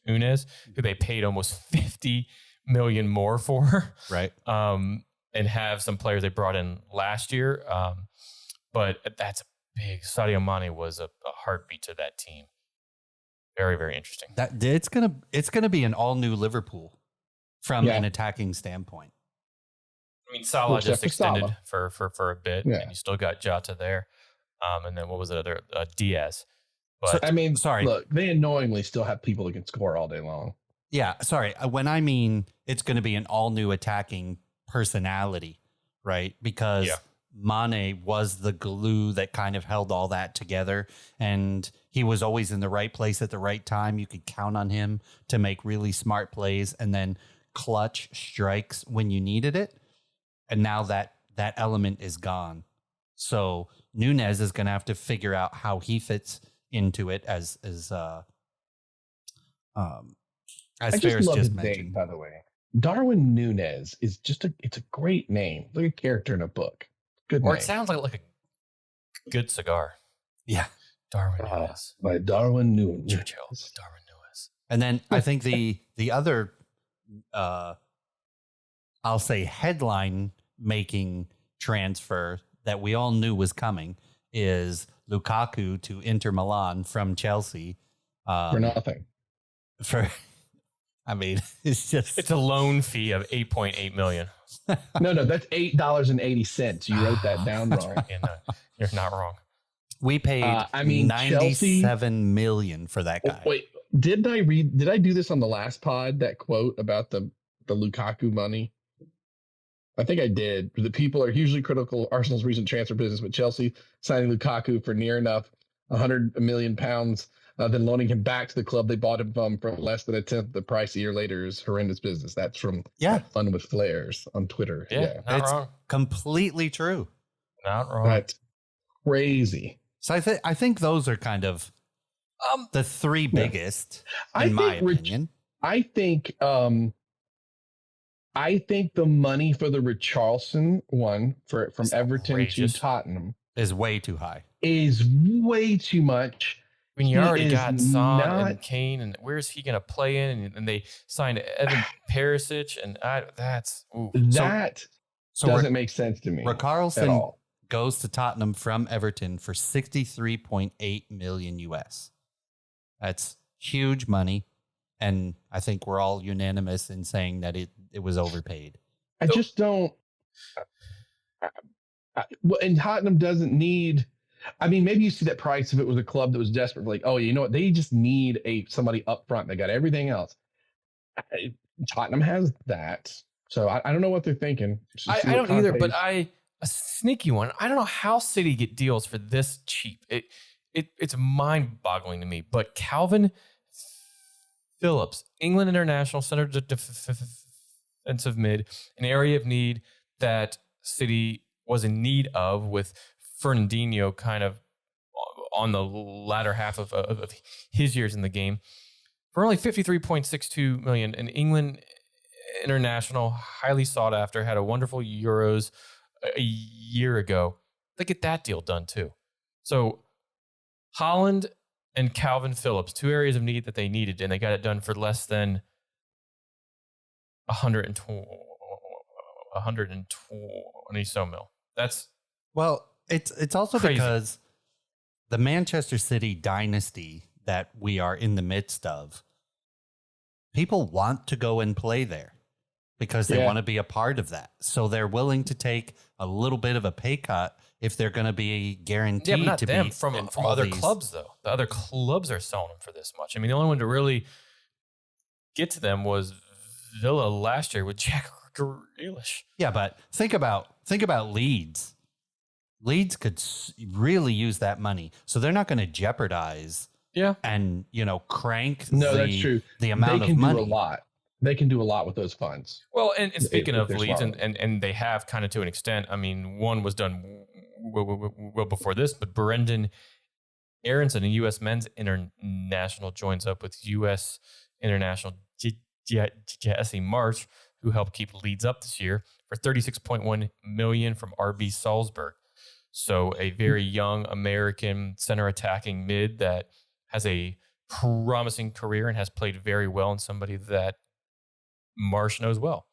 Núñez, who they paid almost 50 million more for, right? And have some players they brought in last year, but that's a big. Sadio Mane was a heartbeat to that team. Very, very interesting. That it's gonna be an all new Liverpool from an attacking standpoint. I mean, Salah just extended for a bit, and you still got Jota there. And then what was the other? Diaz. But so, I mean, look, they annoyingly still have people that can score all day long. Yeah, sorry. When I mean it's going to be an all new attacking personality, right? Because Mane was the glue that kind of held all that together, and he was always in the right place at the right time. You could count on him to make really smart plays and then clutch strikes when you needed it. And now that element is gone. So Núñez is going to have to figure out how he fits into it as Ferris just mentioned. Name, by the way, Darwin Núñez is it's a great name. Like a character in a book. Good name. Or it sounds like a good cigar. Yeah. Darwin Núñez. By Darwin Núñez. Darwin Núñez. And then I think the other I'll say headline making transfer that we all knew was coming is Lukaku to Inter Milan from Chelsea. For nothing. I mean, it's a loan fee of $8.8 million. No, that's $8.80. You wrote that down wrong. No, you're not wrong. We paid $97 million for that guy. Wait, did I do this on the last pod? That quote about the Lukaku money? I think I did. The people are hugely critical of Arsenal's recent transfer business, with Chelsea signing Lukaku for near enough £100 million, then loaning him back to the club they bought him from for less than a tenth of the price a year later is horrendous business. That's from Fun with Flares on Twitter. Yeah, not it's wrong. Completely true. Not wrong. That's crazy. So I think those are kind of the 3 biggest, in my opinion. I think the money for the Richarlison one from Everton to Tottenham is way too high. Is way too much. I mean, you already got Son and Kane, and where's he going to play in? And they signed Evan Perisic, and that doesn't make sense to me. Richarlison goes to Tottenham from Everton for $63.8 million US. That's huge money, and I think we're all unanimous in saying that it was overpaid. I just don't. And Tottenham doesn't need. I mean, maybe you see that price if it was a club that was desperate, like, oh, you know what? They just need somebody up front. They got everything else. Tottenham has that. So I don't know what they're thinking. I don't either, but a sneaky one. I don't know how City get deals for this cheap. It's mind-boggling to me. But Calvin Phillips, England international center defensive mid, an area of need that City was in need of, with Fernandinho kind of on the latter half of his years in the game. for only 53.62 million. An England international, highly sought after, had a wonderful Euros a year ago. They get that deal done too. So Holland and Calvin Phillips, two areas of need that they needed, and they got it done for less than 120 so mil. That's it's also crazy. because the Manchester City dynasty that we are in the midst of, people want to go and play there because they want to be a part of that. So they're willing to take a little bit of a pay cut if they're going to be guaranteed but not to them, be from other clubs though. The other clubs are selling them for this much. I mean, the only one to really get to them was Villa last year with Jack Grealish. Yeah, but think about Leeds. Leeds could really use that money, so they're not going to jeopardize. Yeah, and crank. That's true. The amount of money. Do a lot. They can do a lot with those funds. Well, and speaking of Leeds, smart. and they have kind of to an extent. I mean, one was done well before this, but Brendan Aronson, a U.S. men's international, joins up with U.S. international Jesse March, who helped keep Leeds up this year for $36.1 million from RB Salzburg. So a very young American center attacking mid that has a promising career and has played very well, and somebody that Marsh knows well.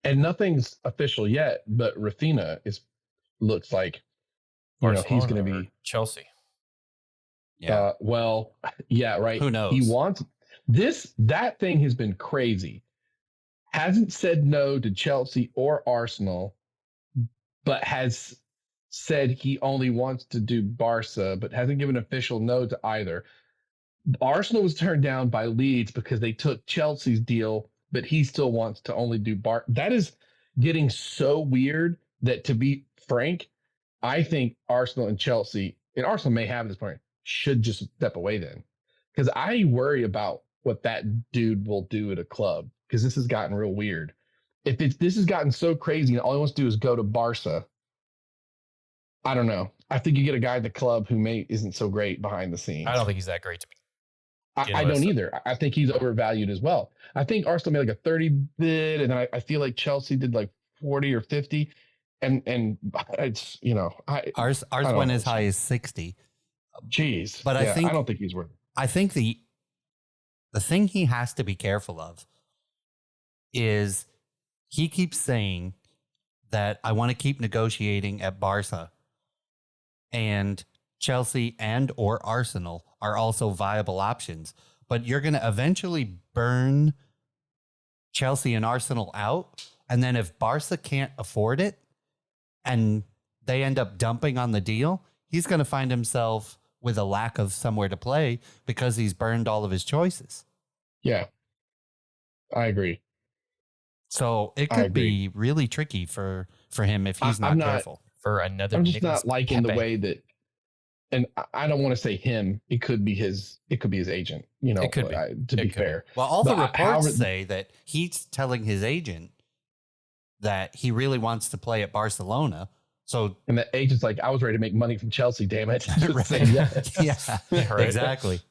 And nothing's official yet, but Rafinha looks like he's going to be Chelsea. Yeah. Right. Who knows? He wants that thing has been crazy. Hasn't said no to Chelsea or Arsenal, but has said he only wants to do Barca, but hasn't given official no to either. Arsenal was turned down by Leeds because they took Chelsea's deal, but he still wants to only do That is getting so weird that, to be frank, I think Arsenal and Chelsea, and Arsenal may have this point, should just step away then. Because I worry about what that dude will do at a club, because this has gotten real weird. If this has gotten so crazy and all he wants to do is go to Barca, I don't know. I think you get a guy at the club who isn't so great behind the scenes. I don't think he's that great to be. I don't either. I think he's overvalued as well. I think Arsenal made like a 30 bid, and I feel like Chelsea did like 40 or 50. And it's, ours went as high as 60. Jeez. But I don't think he's worth it. I think the thing he has to be careful of is he keeps saying that I want to keep negotiating at Barca, and Chelsea and or Arsenal are also viable options. But you're going to eventually burn Chelsea and Arsenal out. And then if Barca can't afford it and they end up dumping on the deal, he's going to find himself with a lack of somewhere to play because he's burned all of his choices. Yeah, I agree. So it could be really tricky for him if he's not careful. For another, I'm just not liking the way that, and I don't want to say him. It could be his agent. It could be. To be fair. Well, all the reports say that he's telling his agent that he really wants to play at Barcelona. So, and the agent's like, I was ready to make money from Chelsea. Damn it! Right. Exactly.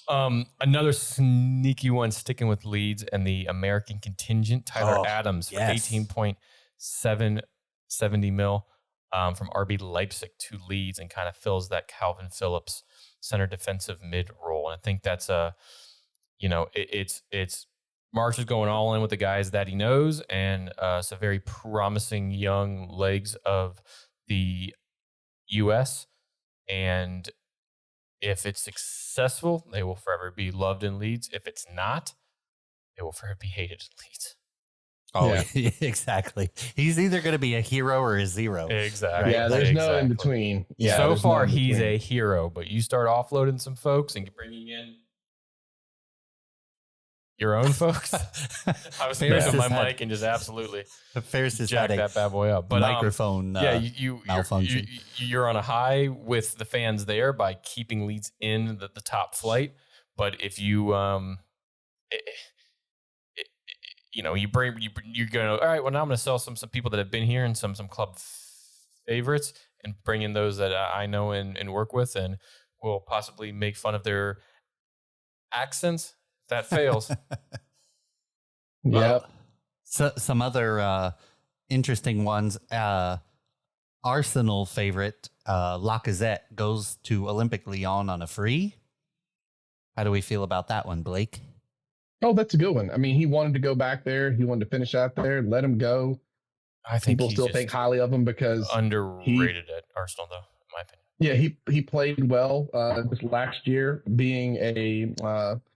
Another sneaky one sticking with Leeds and the American contingent, Tyler Adams, for 18.770 mil from RB Leipzig to Leeds, and kind of fills that Calvin Phillips center defensive mid role. And I think that's it's March is going all in with the guys that he knows, and it's a very promising young legs of the U.S. And if it's successful, they will forever be loved in Leeds. If it's not, they will forever be hated in Leeds. Oh, yeah. Exactly. He's either going to be a hero or a zero. Exactly. Yeah, there's no in between. Yeah, so far, he's a hero, but you start offloading some folks and bringing in your own folks. I was moving my mic and just absolutely jack that bad boy up. But microphone malfunction. You're on a high with the fans there by keeping Leeds in the top flight. But if you you're going, all right, well, now I'm going to sell some people that have been here and some club favorites, and bring in those that I know and work with, and will possibly make fun of their accents. If that fails. Yep. So, some other interesting ones. Arsenal favorite Lacazette goes to Olympic Lyon on a free. How do we feel about that one, Blake? Oh, that's a good one. I mean, he wanted to go back there. He wanted to finish out there. Let him go. I think People still think highly of him because underrated at Arsenal, though, in my opinion. Yeah, he played well this last year, being a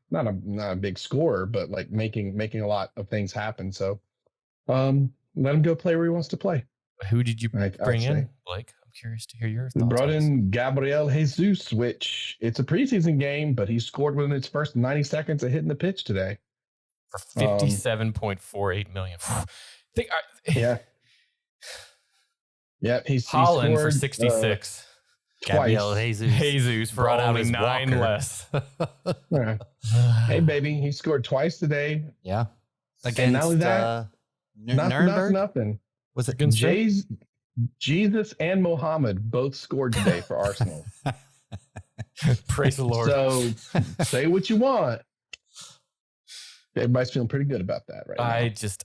not a big scorer, but like making a lot of things happen. So let him go play where he wants to play. Who did you bring in, Blake? I'm curious to hear your thoughts. We brought in Gabriel Jesus, which it's a preseason game, but he scored within his first 90 seconds of hitting the pitch today. For $57.48 million. Yeah. Yeah, he's Holland scored, for 66. Gabriel Jesus for only 9 less. Yeah. Hey, baby, he scored twice today. Yeah. Against not only that, Nuremberg? nothing. Was it against Jesus and Mohammed both scored today for Arsenal. Praise the Lord. So say what you want. Everybody's feeling pretty good about that right now.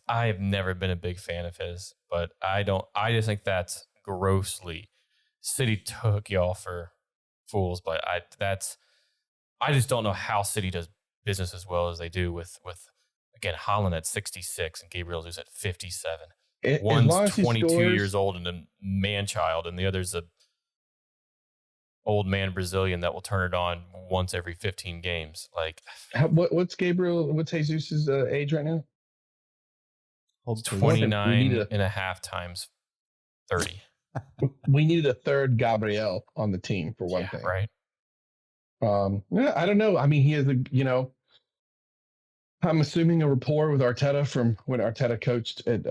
I have never been a big fan of his, but I just think that's grossly. City took y'all for fools, but I just don't know how City does business as well as they do with again, Holland at 66 and Gabriel Jesus at 57. One's 22 years old and a man-child, and the other's a old man Brazilian that will turn it on once every 15 games. Like, what's Jesus' age right now? 29 and a half times 30. We needed a third Gabriel on the team for one thing. Right. Yeah, I don't know. I mean, he has I'm assuming a rapport with Arteta from when Arteta coached at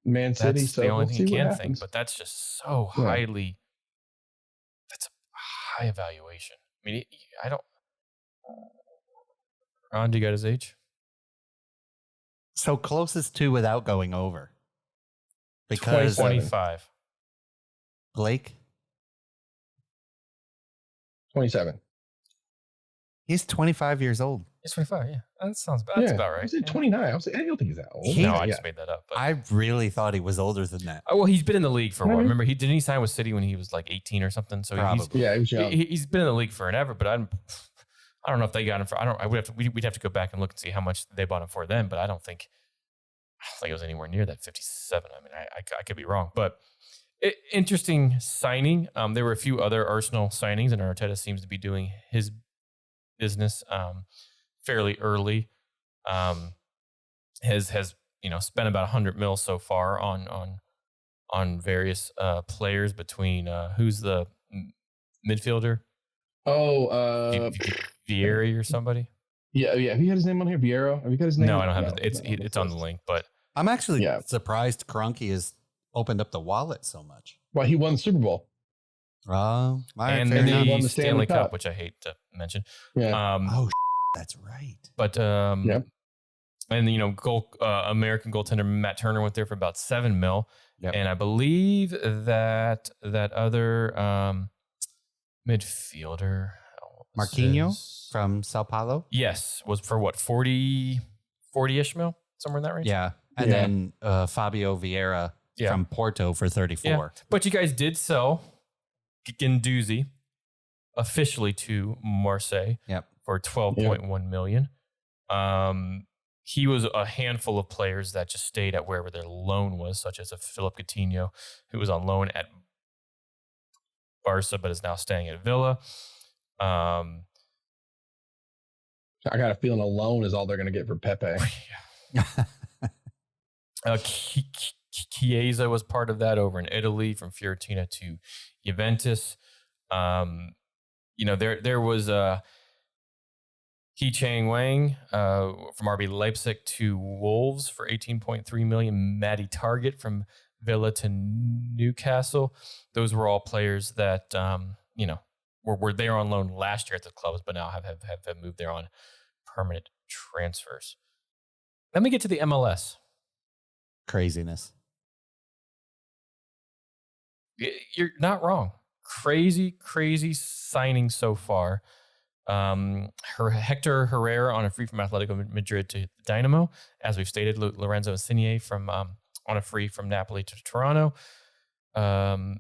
Man City. That's so the only we'll thing see you what can happens. think, but that's just so highly. That's a high evaluation. I mean, I don't. Ron, do you got his age? So closest to without going over. Because 25. Blake? 27. He's 25 years old. He's 25, yeah. That sounds about, that's about right. I said 29. I don't think he's that old. No, I just made that up. But. I really thought he was older than that. Oh, well, he's been in the league for a while. Remember, didn't he sign with City when he was like 18 or something? So Probably. he was young. He's been in the league forever, but I don't know if they got him for. We'd have to go back and look and see how much they bought him for then. But I don't think it was anywhere near that 57. I mean, I could be wrong, but interesting signing. There were a few other Arsenal signings, and Arteta seems to be doing his business fairly early. Has spent about 100 mil so far on various players between who's the midfielder? Oh, Vieira or somebody? Yeah. Have you had his name on here? Vieira? Have you got his name? No, I don't have it. It's on the link, but I'm actually surprised Kroenke has opened up the wallet so much. Well, he won the Super Bowl. And he won the Stanley Cup, which I hate to mention. Yeah. That's right. But and American goaltender Matt Turner went there for about 7 mil, and I believe that other midfielder Marquinhos from Sao Paulo, was for what 40-ish mil, somewhere in that range. Yeah, and then Fabio Vieira from Porto for 34. Yeah. But you guys did sell Guendouzi officially to Marseille. For 12.1 million. He was a handful of players that just stayed at wherever their loan was, such as a Philip Coutinho, who was on loan at Barca but is now staying at Villa. I got a feeling a loan is all they're going to get for Pepe. Chiesa was part of that over in Italy, from Fiorentina to Juventus. There was He Chang Wang from RB Leipzig to Wolves for 18.3 million. Matty Target from Villa to Newcastle. Those were all players that were there on loan last year at the clubs, but now have moved there on permanent transfers. Let me get to the MLS. Craziness. You're not wrong. Crazy signing so far. Hector Herrera on a free from Atletico Madrid to Dynamo. As we've stated, Lorenzo Insigne from on a free from Napoli to Toronto. Jorginho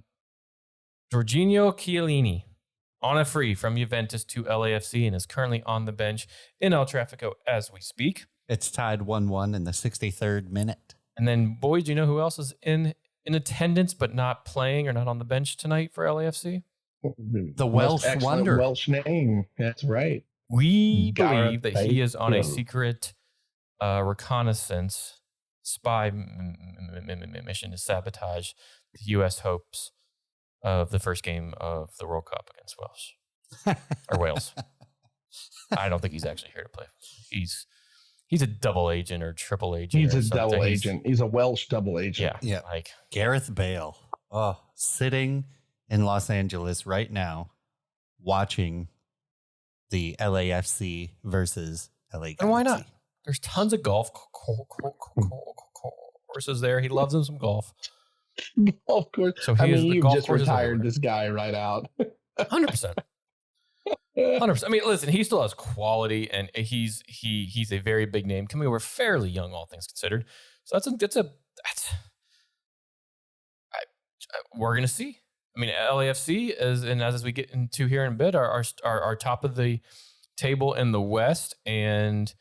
Chiellini on a free from Juventus to LAFC and is currently on the bench in El Tráfico as we speak. It's tied 1-1 in the 63rd minute. And then, boys, do you know who else is in attendance but not playing or not on the bench tonight for LAFC? The Welsh wonder. Welsh name. That's right. We Gareth believe that he is on a Bale. secret reconnaissance spy mission to sabotage the U.S. hopes of the first game of the World Cup against Wales. I don't think he's actually here to play. He's a double agent or triple agent. He's or a something. double agent. He's a Welsh double agent. Yeah. Yeah. Like Gareth Bale. Oh, sitting in Los Angeles right now, watching the LAFC versus LA Galaxy. And why not? There's tons of golf courses there. He loves him some golf. Of course. So I he is mean, the you've golf just courses retired everywhere. this guy right out. 100%. 100%. I mean, listen, he still has quality, and he's a very big name coming over fairly young, all things considered. So we're gonna see. I mean, LAFC as we get into here in a bit are top of the table in the West and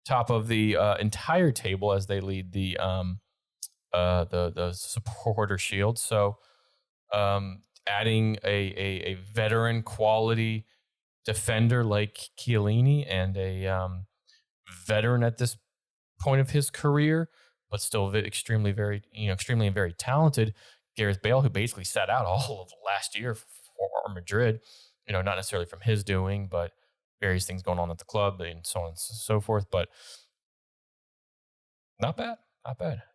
top of the entire table as they lead the supporter shield. So, adding a veteran quality defender like Chiellini and a veteran at this point of his career, but still extremely very talented, Gareth Bale, who basically sat out all of last year for Madrid, not necessarily from his doing, but various things going on at the club and so on and so forth. But not bad.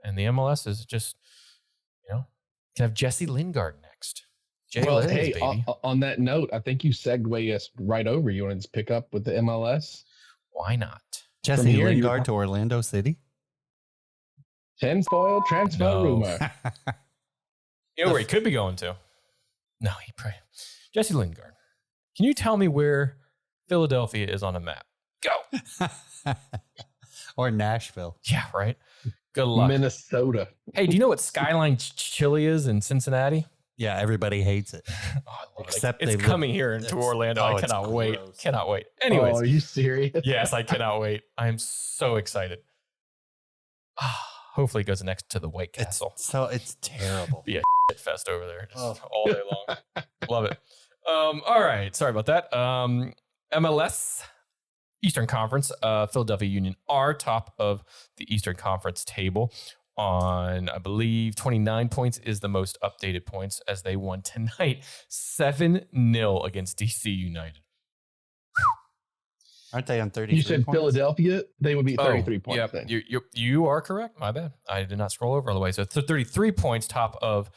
And the MLS is just, can have Jesse Lingard next. Well, Liz, hey, baby. on that note, I think you segue us right over. You want to just pick up with the MLS? Why not? Jesse here, Lingard to Orlando City. Tinfoil transfer No. rumor. You know where he could be going to? No, Jesse Lingard. Can you tell me where Philadelphia is on a map? Go. Or Nashville. Yeah, right. Good luck. Minnesota. Hey, do you know what Skyline Chili is in Cincinnati? Yeah, everybody hates it. Oh, I love Except it. they It's live- coming here into it's- Orlando. oh, I it's cannot wait. gross. Cannot wait. Anyways, Oh, are you serious? yes, I cannot wait. I am so excited. Hopefully it goes next to the White Castle. It's terrible. Be a shit fest over there just all day long. Love it. All right. Sorry about that. MLS Eastern Conference, Philadelphia Union are top of the Eastern Conference table on, I believe, 29 points is the most updated points as they won tonight 7-0 against DC United. Aren't they on 33 You said points? Philadelphia? They would be 33 points Yep. then. You are correct. My bad. I did not scroll over all the way. So 33 points top of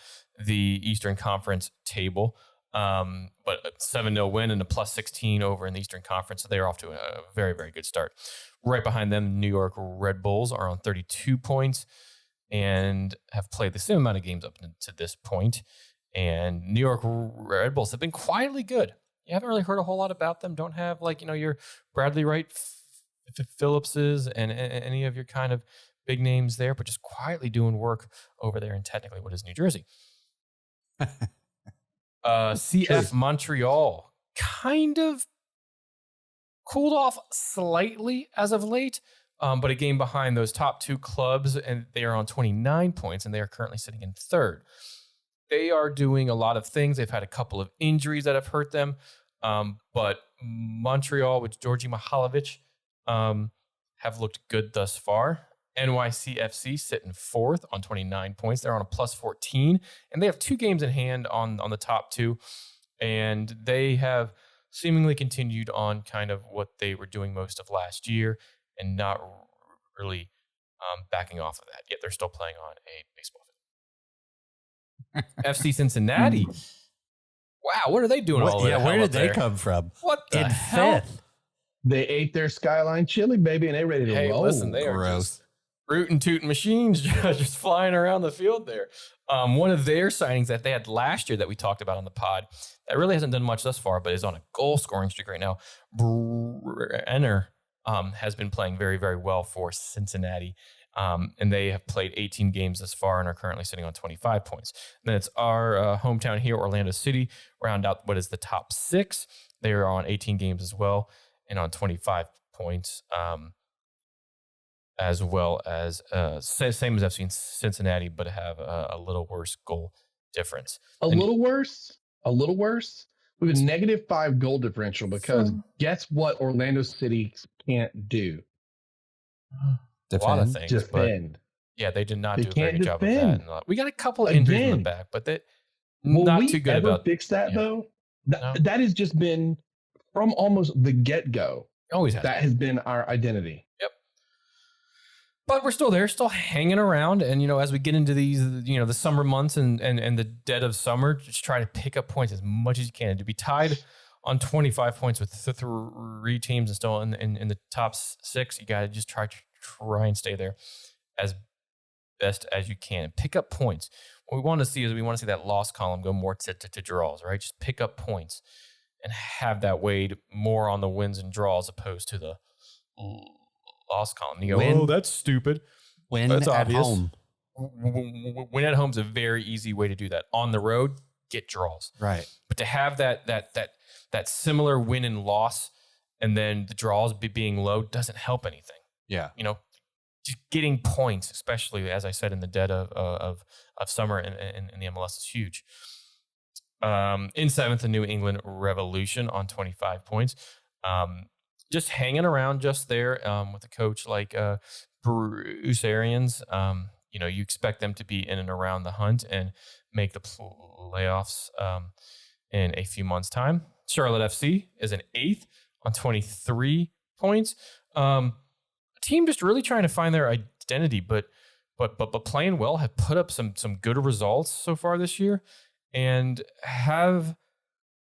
the Eastern Conference table. But a 7-0 win and a plus 16 over in the Eastern Conference. So they are off to a very, very good start. Right behind them, New York Red Bulls are on 32 points and have played the same amount of games up to this point. And New York Red Bulls have been quietly good. You haven't really heard a whole lot about them. Don't have your Bradley Wright Phillipses and any of your kind of big names there, but just quietly doing work over there in technically what is New Jersey. CF Montreal kind of cooled off slightly as of late, but a game behind those top two clubs, and they are on 29 points, and they are currently sitting in third. They are doing a lot of things. They've had a couple of injuries that have hurt them, but Montreal with Georgi Mihalovic have looked good thus far. NYCFC sitting fourth on 29 points. They're on a plus 14, and they have 2 games in hand on the top two, and they have seemingly continued on kind of what they were doing most of last year and not really backing off of that. Yet they're still playing on a baseball field. FC Cincinnati. Wow, what are they doing all the way Yeah, where hell did up they there? come from? What the In hell? fifth. They ate their Skyline chili, baby, and they ready to Hey, roll. listen, they are Gross. just rootin' tootin' machines just flying around the field there. One of their signings that they had last year that we talked about on the pod that really hasn't done much thus far, but is on a goal scoring streak right now. Brenner has been playing very, very well for Cincinnati. And they have played 18 games thus far and are currently sitting on 25 points. And then it's our hometown here, Orlando City, round out what is the top 6. They are on 18 games as well and on 25 points, as well as same as I've seen Cincinnati, but have a little worse goal difference. A little worse. We have a -5 goal differential because guess what Orlando City can't do? A lot of things. Defend. Yeah, they did not do a very good job of that. We got a couple of Again. injuries in the back, but not too good about fix that though. That has just been from almost the get-go. Always has. That has been our identity. Yep. But we're still there, still hanging around. And, as we get into these, the summer months and the dead of summer, just try to pick up points as much as you can. To be tied on 25 points with 3 teams and still in the top 6, you got to just try and stay there as best as you can. Pick up points. What we want to see is that loss column go more to draws, right? Just pick up points and have that weighed more on the wins and draws opposed to the loss column. You go, that's stupid. Win that's at obvious. home. Win at home is a very easy way to do that. On the road, get draws. Right. But to have that similar win and loss and then the draws being low doesn't help anything. Yeah. Just getting points, especially as I said in the dead of summer in the MLS, is huge. In 7th, the New England Revolution on 25 points. Just hanging around just there with a coach like Bruce Arians. You expect them to be in and around the hunt and make the playoffs in a few months' time. Charlotte FC is an 8th on 23 points. Team just really trying to find their identity, but playing well, have put up some good results so far this year, and have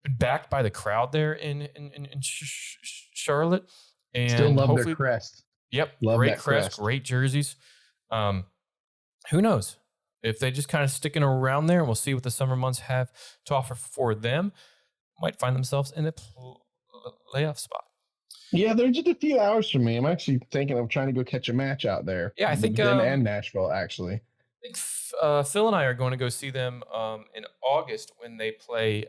been backed by the crowd there in Charlotte. And still love their crest. Yep, love great that crest, great jerseys. Who knows if they just kind of sticking around there, and we'll see what the summer months have to offer for them. Might find themselves in a playoff spot. Yeah, they're just a few hours from me. I'm actually thinking of trying to go catch a match out there. Yeah, I think them and Nashville actually. I think Phil and I are going to go see them in August when they play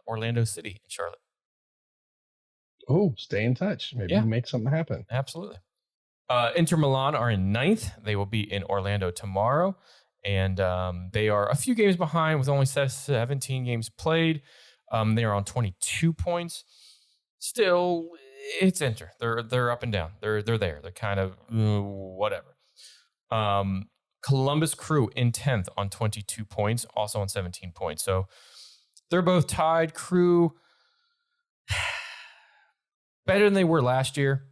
Orlando City in Charlotte. Oh, stay in touch. Maybe make something happen. Absolutely. Inter Milan are in 9th. They will be in Orlando tomorrow, and they are a few games behind with only 17 games played. They are on 22 points. Still, it's Inter. They're up and down. They're there. They're kind of whatever. Columbus Crew in 10th on 22 points, also on 17 points. So they're both tied. Crew better than they were last year.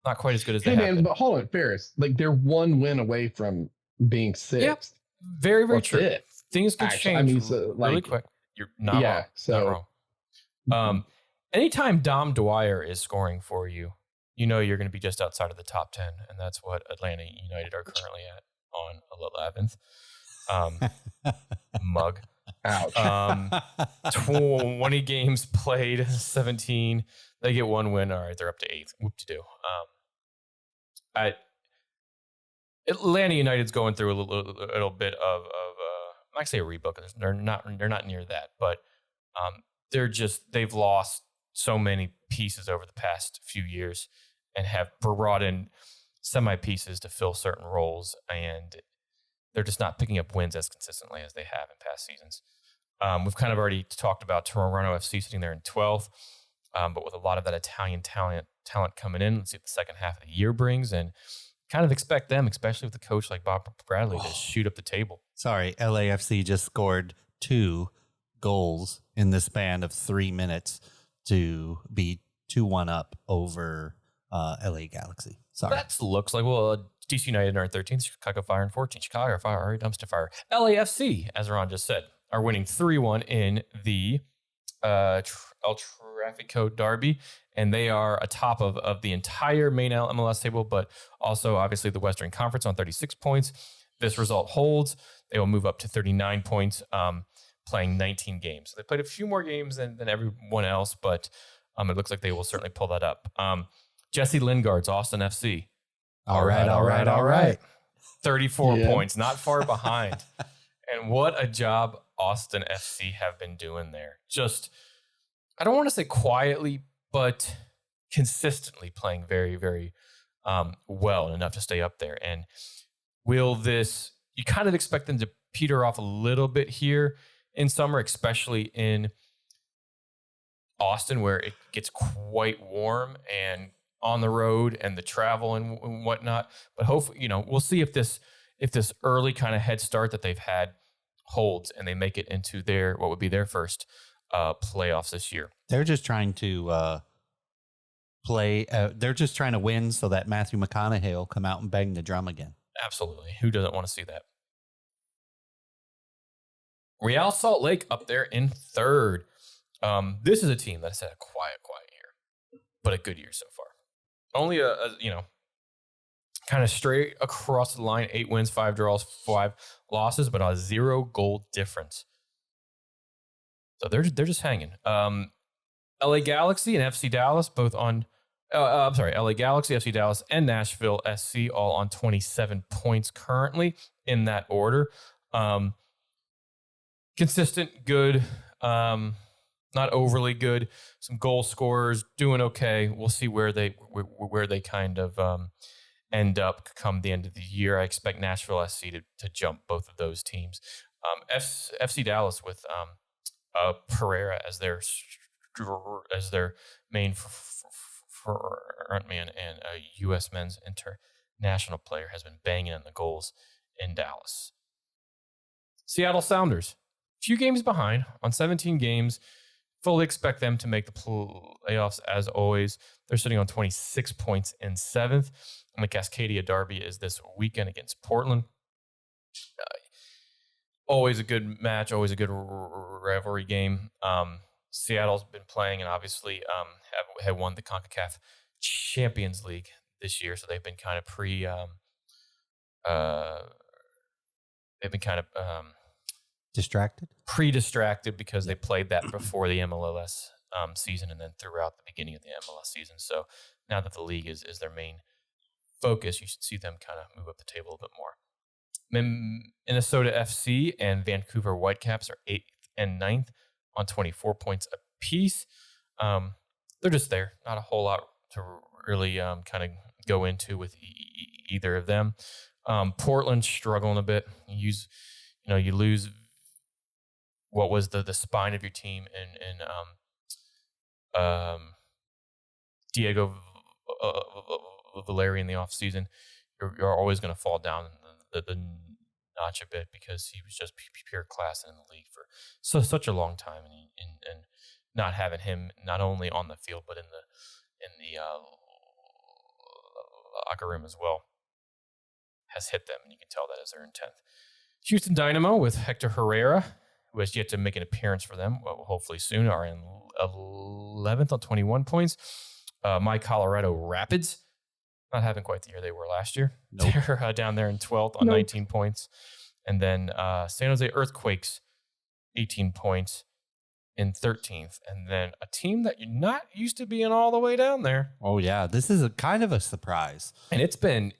Not quite as good as they have been. But hold on, Ferris. Like they're one win away from being 6th. Yep. Very, very true. 5th. Things could change really quick. You're not wrong. So not wrong. Anytime Dom Dwyer is scoring for you, you're going to be just outside of the top 10, and that's what Atlanta United are currently at on 11th. Mug. Ouch. 20 games played, 17. They get 1 win. All right, they're up to 8th. Whoop-de-doo. Atlanta United's going through a little bit of I might say a rebuild. They're not near that, but they've lost so many pieces over the past few years and have brought in semi-pieces to fill certain roles, and they're just not picking up wins as consistently as they have in past seasons. We've kind of already talked about Toronto FC sitting there in 12th, but with a lot of that Italian talent coming in, let's see what the second half of the year brings, and kind of expect them, especially with a coach like Bob Bradley, to shoot up the table. Sorry, LAFC just scored 2 goals in the span of 3 minutes to be 2-1 up over LA Galaxy. Sorry. That looks like, DC United are in 13th, Chicago Fire in 14th, Chicago Fire are dumpster fire. LAFC, as Ron just said, are winning 3-1 in the El graphic code Derby, and they are atop of the entire main MLS table, but also obviously the Western Conference on 36 points. This result holds, they will move up to 39 points, playing 19 games. So they played a few more games than everyone else, but it looks like they will certainly pull that up. Jesse Lingard's Austin FC. All right. 34 points, not far behind. And what a job Austin FC have been doing there. Just, I don't want to say quietly, but consistently playing very, very well and enough to stay up there. And you kind of expect them to peter off a little bit here in summer, especially in Austin, where it gets quite warm and on the road and the travel and whatnot. But hopefully, we'll see if this early kind of head start that they've had holds and they make it into what would be their first playoffs this year. They're just trying to they're just trying to win so that Matthew McConaughey will come out and bang the drum again. Absolutely. Who doesn't want to see that? Real Salt Lake up there in third. This is a team that's had a quiet year, but a good year so far. Only kind of straight across the line, 8 wins, 5 draws, 5 losses, but a 0 goal difference. So they're just hanging. LA Galaxy and FC Dallas both on. LA Galaxy, FC Dallas, and Nashville SC all on 27 points currently in that order. Consistent, good. Not overly good. Some goal scorers doing okay. We'll see where they kind of end up come the end of the year. I expect Nashville SC to jump both of those teams. FC Dallas with Pereira as their main frontman and a U.S. men's international player has been banging in the goals in Dallas. Seattle Sounders, few games behind on 17 games. Fully expect them to make the playoffs as always. They're sitting on 26 points in 7th. And the Cascadia Derby is this weekend against Portland. Always a good match, always a good rivalry game. Seattle's been playing and obviously have won the CONCACAF Champions League this year, so they've been kind of pre-distracted because they played that before the MLS season and then throughout the beginning of the MLS season. So now that the league is their main focus, you should see them kind of move up the table a little bit more. Minnesota FC and Vancouver Whitecaps are 8th and 9th on 24 points apiece. They're just there. Not a whole lot to really kind of go into with either of them. Portland struggling a bit. You lose what was the spine of your team in Diego Valeri in the offseason. You're always going to fall down the notch a bit because he was just pure class in the league for such a long time, and not having him not only on the field but in the locker room as well has hit them, and you can tell that as they're in 10th. Houston Dynamo with Hector Herrera, who has yet to make an appearance for them, hopefully soon, are in 11th on 21 points. My Colorado Rapids, not having quite the year they were last year. Nope. They're down there in 12th on 19 points. And then San Jose Earthquakes, 18 points in 13th. And then a team that you're not used to being all the way down there. Oh, yeah. This is a kind of a surprise. And it's been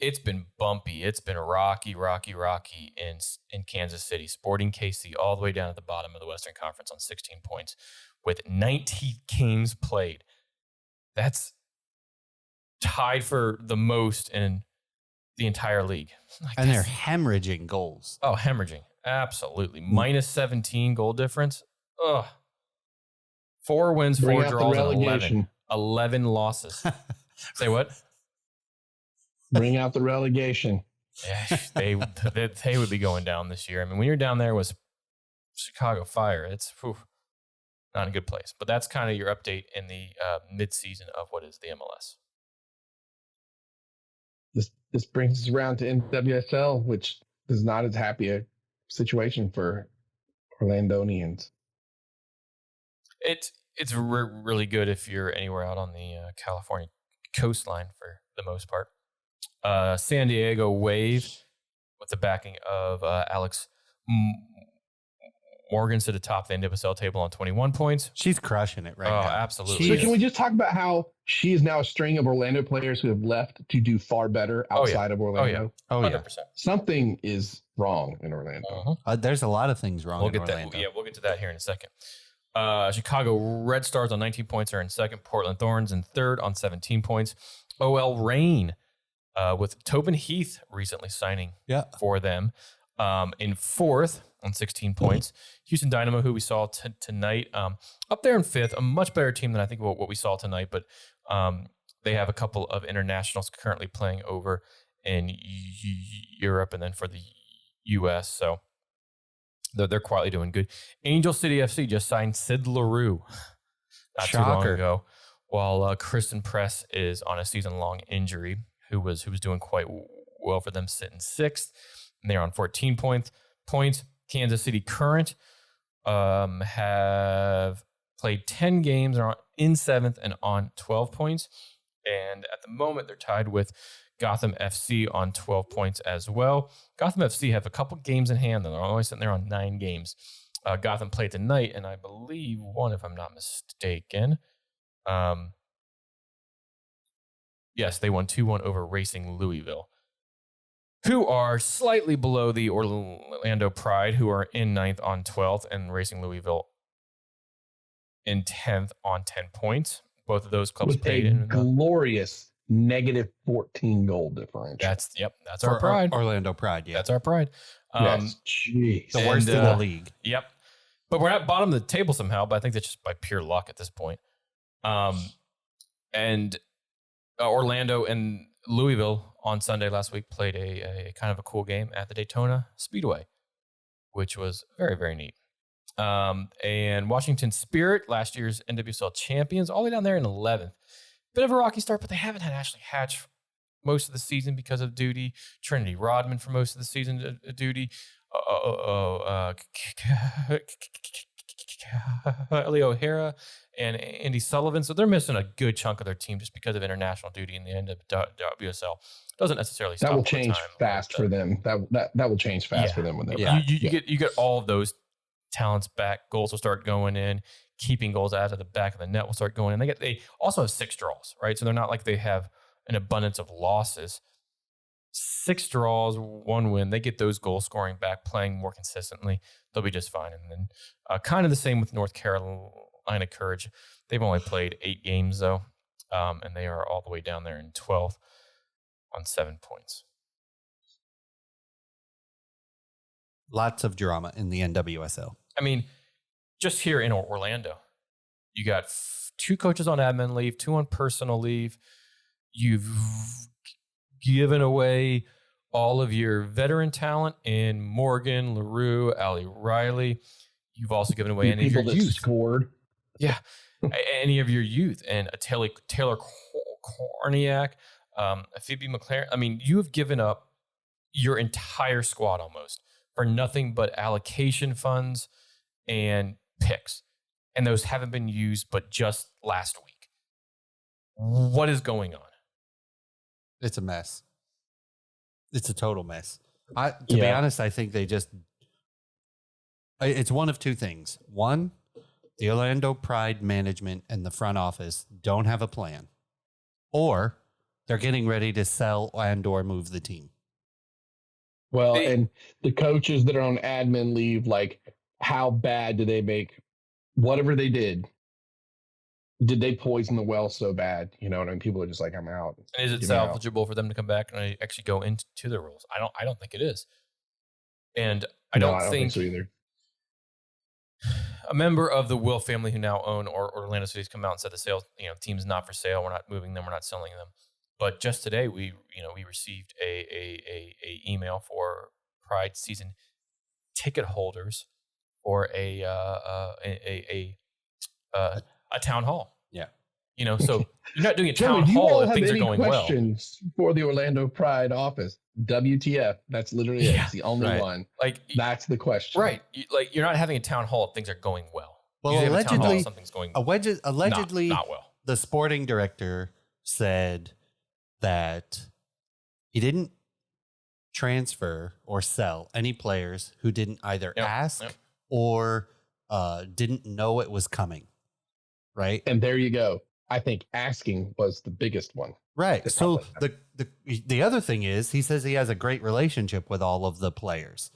bumpy. It's been rocky in Kansas City. Sporting KC all the way down at the bottom of the Western Conference on 16 points with 19 games played. That's tied for the most in the entire league. And they're hemorrhaging goals. Oh, hemorrhaging. Absolutely. Minus 17 goal difference. Ugh. 4 wins, 4 draws, and 11 losses. Say what? Bring out the relegation. Yeah, they would be going down this year. I mean, when you're down there with Chicago Fire, it's not a good place. But that's kind of your update in the midseason of what is the MLS. This brings us around to NWSL, which is not as happy a situation for Orlandonians. it's really good if you're anywhere out on the California coastline for the most part. San Diego Wave with the backing of Alex Morgan's to the top of the NWSL table on 21 points. She's crushing it right now. Absolutely. So can we just talk about how she is now a string of Orlando players who have left to do far better outside of Orlando? Oh, yeah. 100%. Something is wrong in Orlando. There's a lot of things wrong in Orlando. We'll get to that here in a second. Chicago Red Stars on 19 points are in second. Portland Thorns in third on 17 points. OL Reign with Tobin Heath recently signing for them in fourth on 16 points. Houston Dynamo, who we saw tonight, up there in fifth, a much better team than I think what we saw tonight, but they have a couple of internationals currently playing over in Europe and then for the U.S., so they're quietly doing good. Angel City FC just signed Sid LaRue not too long ago, while Kristen Press is on a season-long injury, who was doing quite well for them, sitting sixth, and they're on 14 points. Kansas City Current have played 10 games, are in seventh and on 12 points. And at the moment, they're tied with Gotham FC on 12 points as well. Gotham FC have a couple games in hand, and they're only sitting there on 9 games. Gotham played tonight, and I believe won, if I'm not mistaken. Yes, they won 2-1 over Racing Louisville, who are slightly below the Orlando Pride, who are in 9th on 12th, and Racing Louisville in 10th on 10 points. Both of those clubs with played a in glorious negative 14 goal differential. That's our Pride. Orlando Pride, yeah. That's our Pride. Yes, jeez. The worst in the league. Yep. But we're at bottom of the table somehow, but I think that's just by pure luck at this point. And Orlando and Louisville on Sunday last week played a kind of a cool game at the Daytona Speedway, which was very, very neat. And Washington Spirit, last year's NWSL champions, all the way down there in 11th. Bit of a rocky start, but they haven't had Ashley Hatch most of the season because of duty. Trinity Rodman for most of the season duty. Ellie O'Hara and Andy Sullivan. So they're missing a good chunk of their team just because of international duty in the NWSL. Doesn't necessarily stop. That will change fast for them. That will change fast for them when they're back. You get all of those talents back. Goals will start going in. Keeping goals out of the back of the net will start going in. They also have 6 draws, right? So they're not like they have an abundance of losses. 6 draws, 1 win. They get those goal scoring back, playing more consistently. They'll be just fine. And then kind of the same with North Carolina Courage. They've only played 8 games though, and they are all the way down there in 12th on 7 points. Lots of drama in the NWSL. I mean, just here in Orlando, you got 2 coaches on admin leave, 2 on personal leave. You've given away all of your veteran talent in Morgan, LaRue, Allie Riley. You've also given away any of your youth. Scored. Yeah, any of your youth. And a Taylor Korniak, a Phoebe McLaren. I mean, you have given up your entire squad almost for nothing but allocation funds and picks. And those haven't been used but just last week. What is going on? It's a mess. It's a total mess. To be honest, I think it's one of 2 things. One, the Orlando Pride management and the front office don't have a plan. Or they're getting ready to sell and or move the team. Well, and the coaches that are on admin leave, like, how bad did they make whatever they did? Did they poison the well so bad? You know what I mean? People are just like, I'm out. And is it salvageable for them to come back and actually go into the rules? I don't think it is. And I don't think so either. A member of the Will family who now own Orlando City's come out and said the sales, team's not for sale. We're not moving them. We're not selling them. But just today, we received a email for Pride season ticket holders for a town hall. Yeah. So you're not doing a town hall if things are going well. Questions for the Orlando Pride office? WTF? That's literally it. It's the only one. Like, that's the question. Right. You're not having a town hall if things are going well. Well, Usually at the town hall, allegedly, something's going allegedly, not well. the sporting director said that he didn't transfer or sell any players who didn't either ask or didn't know it was coming. Right. And there you go. I think asking was the biggest one. Right. So the other thing is he says he has a great relationship with all of the players.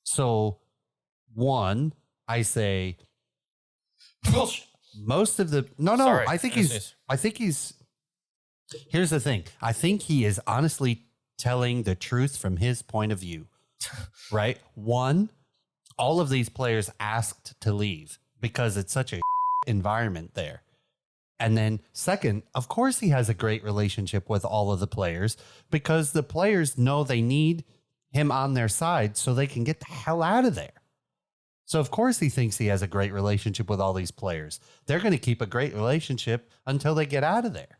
So one, I say Bullshit. most of the Sorry. I think he's here's the thing. I think he is honestly telling the truth from his point of view. Right? One, all of these players asked to leave because it's such a environment there. And then second, of course he has a great relationship with all of the players because the players know they need him on their side so they can get the hell out of there. So of course he thinks he has a great relationship with all these players. They're going to keep a great relationship until they get out of there.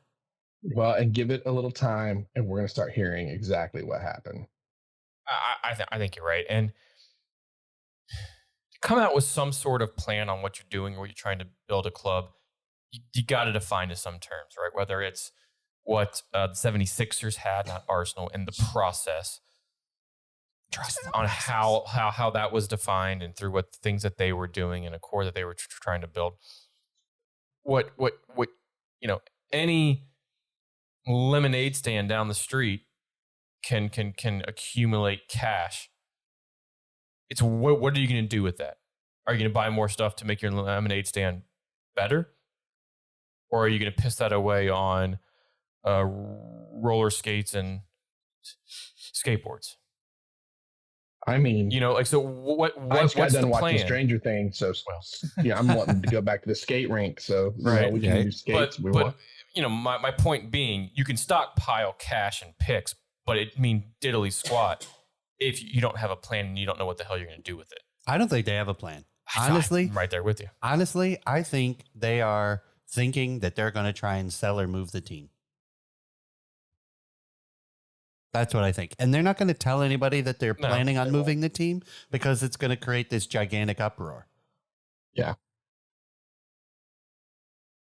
Well, and give it a little time and we're going to start hearing exactly what happened. I think you're right. And to come out with some sort of plan on what you're doing or what you're trying to build a club, you got to define to some terms, right? Whether it's what the 76ers had, not Arsenal, in the process, on how that was defined and through what things that they were doing and a core that they were trying to build. What any lemonade stand down the street can accumulate cash. It's what are you going to do with that? Are you going to buy more stuff to make your lemonade stand better? Or are you going to piss that away on roller skates and skateboards? I mean, so what's got done the watching plan? Stranger Things, so yeah, I'm wanting to go back to the skate rink. So right, we can do skates. But my point being, you can stockpile cash and picks, but it mean diddly squat if you don't have a plan and you don't know what the hell you're going to do with it. I don't think they have a plan. Honestly, I'm right there with you. Honestly, I think they are thinking that they're going to try and sell or move the team. That's what I think. And they're not going to tell anybody that they're planning on moving the team because it's going to create this gigantic uproar. Yeah.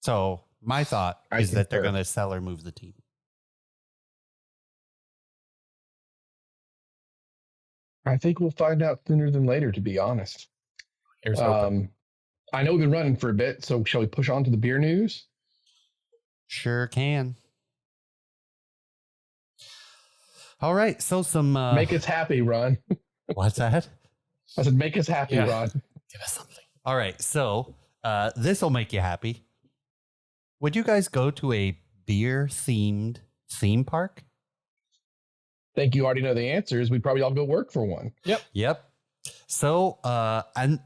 So my thought is that they're going to sell or move the team. I think we'll find out sooner than later, to be honest. Here's hoping. I know we've been running for a bit, so shall we push on to the beer news? Sure can. All right, so some... make us happy, Ron. What's that? I said, make us happy, Ron. Give us something. All right, so this will make you happy. Would you guys go to a beer-themed theme park? Think you already know the answers. We probably all go work for one. Yep. So, an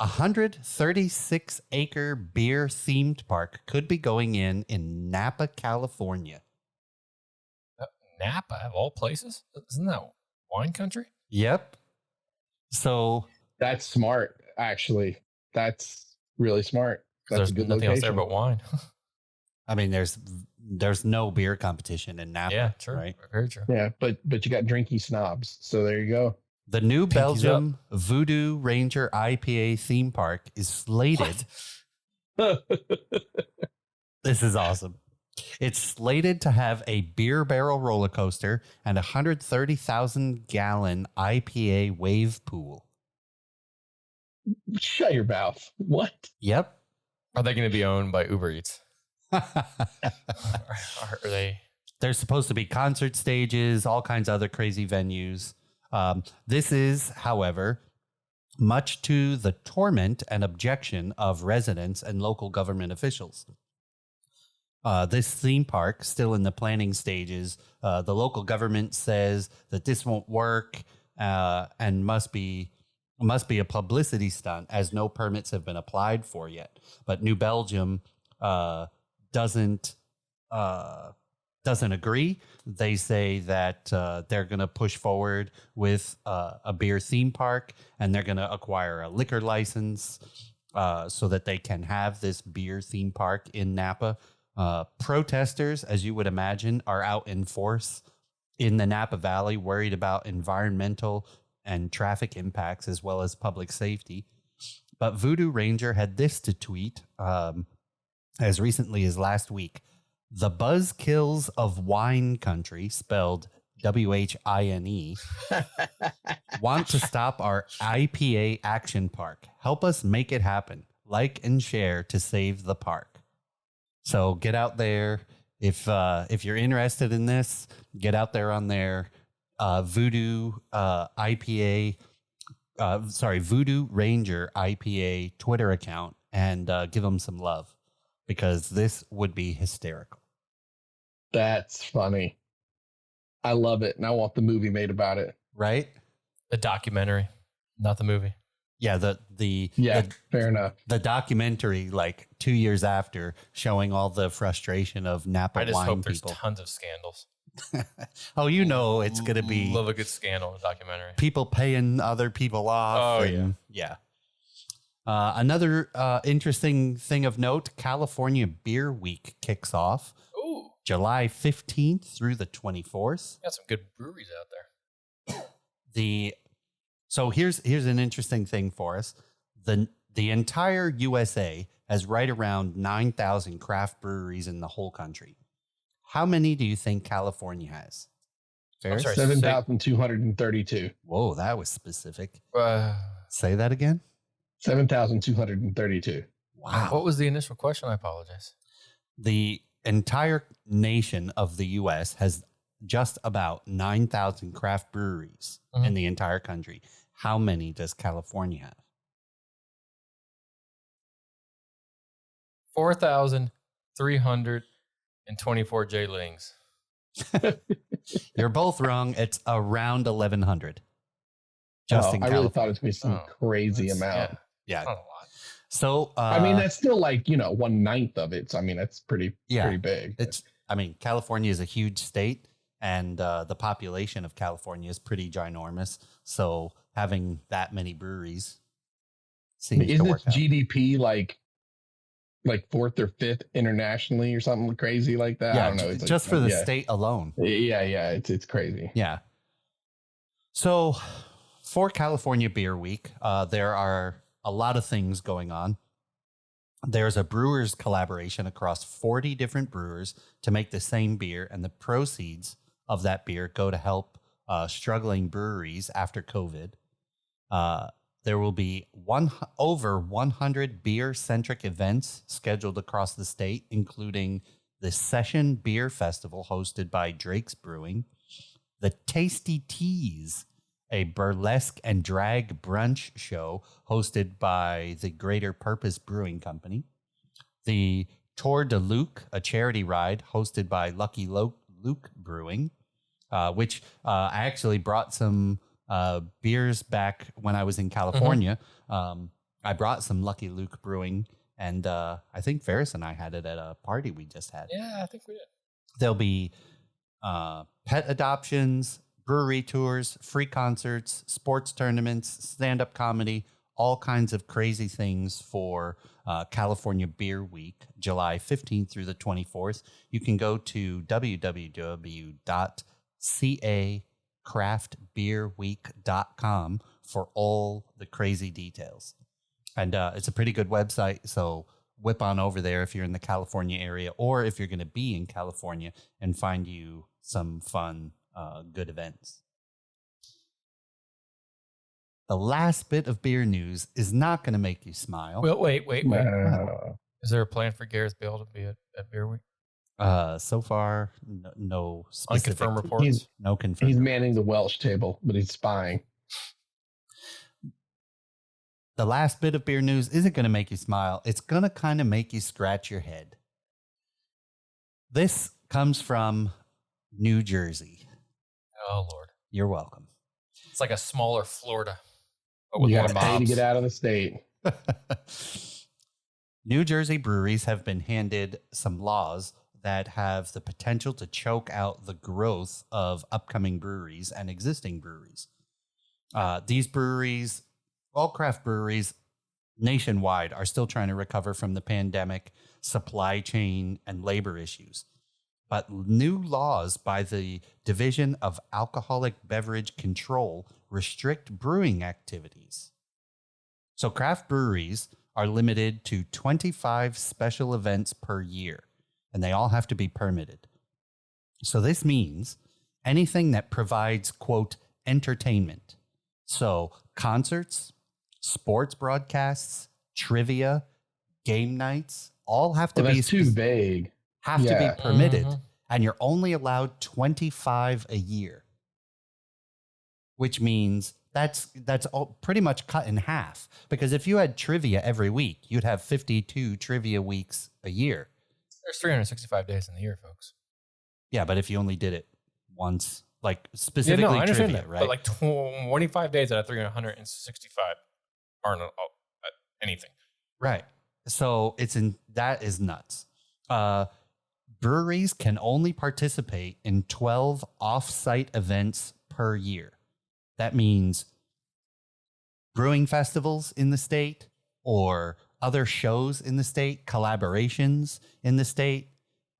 136-acre beer-themed park could be going in Napa, California. Napa, of all places? Isn't that wine country? Yep. So that's smart, actually. That's really smart. That's there's nothing else there but wine. I mean, there's no beer competition in Napa. Yeah, true. Right? Very true. Yeah, but you got drinky snobs. So there you go. The New Belgium Voodoo Ranger IPA theme park is slated. This is awesome. It's slated to have a beer barrel roller coaster and a 130,000-gallon IPA wave pool. Shut your mouth. What? Yep. Are they going to be owned by Uber Eats? Are they? There's supposed to be concert stages, all kinds of other crazy venues. This is, however, much to the torment and objection of residents and local government officials. This theme park, still in the planning stages, the local government says that this won't work and must be a publicity stunt, as no permits have been applied for yet. But New Belgium doesn't agree. They say that they're going to push forward with a beer theme park, and they're going to acquire a liquor license so that they can have this beer theme park in Napa. Protesters, as you would imagine, are out in force in the Napa Valley, worried about environmental and traffic impacts as well as public safety. But Voodoo Ranger had this to tweet as recently as last week. The buzzkills of wine country, spelled WHINE, want to stop our IPA action park. Help us make it happen. Like and share to save the park. So get out there. If you're interested in this, get out there on their Voodoo Ranger IPA Twitter account and give them some love, because this would be hysterical. That's funny. I love it, and I want the movie made about it. Right? The documentary, not the movie. Yeah, Fair enough. The documentary, like 2 years after, showing all the frustration of Napa I just wine hope there's people. tons of scandals. Oh, you know it's going to be Love a good scandal in a documentary. people paying other people off. Oh, yeah. Another interesting thing of note, California Beer Week kicks off Ooh, July 15th through the 24th. got some good breweries out there. So here's an interesting thing for us. The entire USA has right around 9,000 craft breweries in the whole country. How many do you think California has? Ferris? sorry. 7,232. Whoa, that was specific. Uh, Say that again. 7,232. Wow. What was the initial question? I apologize. The entire nation of the U.S. has just about 9,000 craft breweries in the entire country. How many does California have? 4,324 J-Lings. You're both wrong. It's around 1,100. Just in I California. really thought it was going to be some crazy amount. Yeah. Not a lot. So I mean, that's still like, 1/9 of it. So I mean, that's pretty big. California is a huge state, and the population of California is pretty ginormous. So having that many breweries seems to Isn't work its out. GDP like fourth or fifth internationally or something crazy like that? Yeah, I don't know. It's just for the state alone. Yeah, it's crazy. Yeah. So for California Beer Week, there are a lot of things going on. There's a brewers collaboration across 40 different brewers to make the same beer, and the proceeds of that beer go to help struggling breweries after COVID. There will be over 100 beer-centric events scheduled across the state, including the Session Beer Festival hosted by Drake's Brewing, the Tasty Teas, a burlesque and drag brunch show hosted by the Greater Purpose Brewing Company, the Tour de Luke, a charity ride hosted by Lucky Luke Brewing, which I actually brought some beers back when I was in California. I brought some Lucky Luke Brewing, and I think Ferris and I had it at a party we just had. Yeah, I think we did. There'll be pet adoptions, brewery tours, free concerts, sports tournaments, stand-up comedy, all kinds of crazy things for California Beer Week, July 15th through the 24th. You can go to www.cacraftbeerweek.com for all the crazy details. And it's a pretty good website, so whip on over there if you're in the California area, or if you're going to be in California, and find you some fun good events. The last bit of beer news is not going to make you smile. Well, wait. No. Is there a plan for Gareth Bale to be at Beer Week? So far, no specific. Unconfirmed reports? No confirmed. He's manning the Welsh table, but he's spying. The last bit of beer news isn't going to make you smile. It's going to kind of make you scratch your head. This comes from New Jersey. Oh, Lord. You're welcome. It's like a smaller Florida, but with You more got to pay to mobs. get out of the state. New Jersey breweries have been handed some laws that have the potential to choke out the growth of upcoming breweries and existing breweries. These breweries, all craft breweries nationwide, are still trying to recover from the pandemic, supply chain, and labor issues. But new laws by the Division of Alcoholic Beverage Control restrict brewing activities. So craft breweries are limited to 25 special events per year, and they all have to be permitted. So this means anything that provides, quote, entertainment. So concerts, sports broadcasts, trivia, game nights, all have to Well, be that's too vague. have to Yeah. be permitted, Mhm. and you're only allowed 25 a year, which means that's all pretty much cut in half. Because if you had trivia every week, you'd have 52 trivia weeks a year. There's 365 days in the year, folks. Yeah, but if you only did it once, like Yeah, specifically no, I understand trivia, that. right? But like 25 days out of 365 aren't anything. Right. So that is nuts. Breweries can only participate in 12 off-site events per year. That means brewing festivals in the state or other shows in the state, collaborations in the state.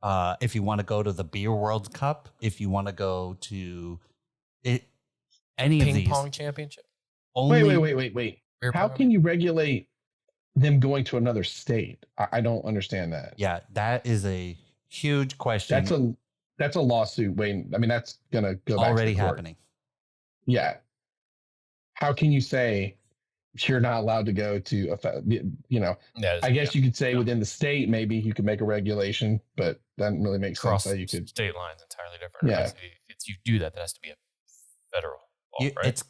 If you want to go to the Beer World Cup, if you want to go to any of Ping these. pong championship. Only, Wait. Beer How pong? can you regulate them going to another state? I don't understand that. Yeah, that is a huge question. That's a lawsuit. Wait, I mean, that's gonna go back already to the court. happening. Yeah. How can you say you're not allowed to go to I guess you could say within the state, maybe you could make a regulation, but that doesn't really make cross sense. That you could. state lines entirely different. Yeah. If you do that, that has to be a federal law, right?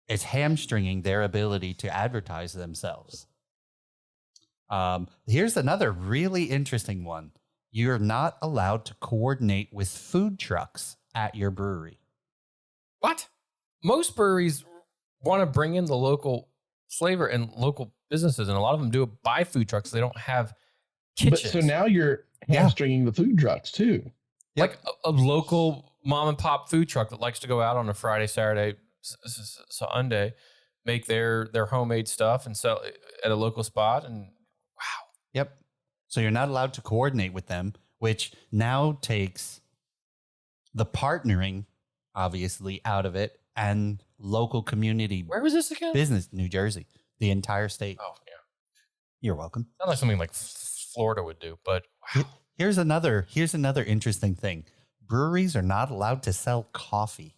It's hamstringing their ability to advertise themselves. Here's another really interesting one. You're not allowed to coordinate with food trucks at your brewery. What? Most breweries want to bring in the local flavor and local businesses, and a lot of them do it by food trucks. They don't have kitchens. But so now you're hamstringing the food trucks too. Like a local mom and pop food truck that likes to go out on a Friday, Saturday, Sunday, make their homemade stuff and sell it at a local spot. And wow. Yep. So you're not allowed to coordinate with them, which now takes the partnering, obviously, out of it, and local community. Where was this again? Business, New Jersey, the entire state. Oh, yeah. You're welcome. Sounds like something like Florida would do, but wow. Here's another interesting thing. Breweries are not allowed to sell coffee.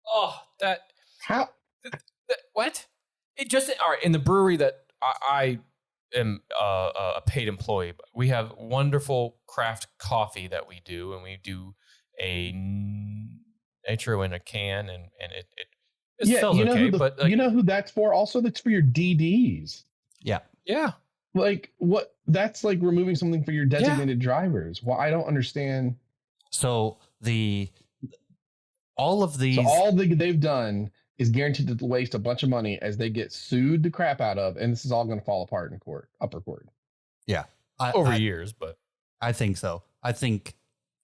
Oh, How? what? It just, all right, in the brewery that I am a paid employee, we have wonderful craft coffee that we do, and we do a nitro in a can, and it sells okay, but like, you know who that's for? Also, that's for your DDs. Yeah. yeah. Like what? That's like removing something for your designated drivers. Well, I don't understand. So all of these. So all they've done is guaranteed to waste a bunch of money as they get sued the crap out of, and this is all going to fall apart in court, upper court. Yeah. Over years, but I think so. I think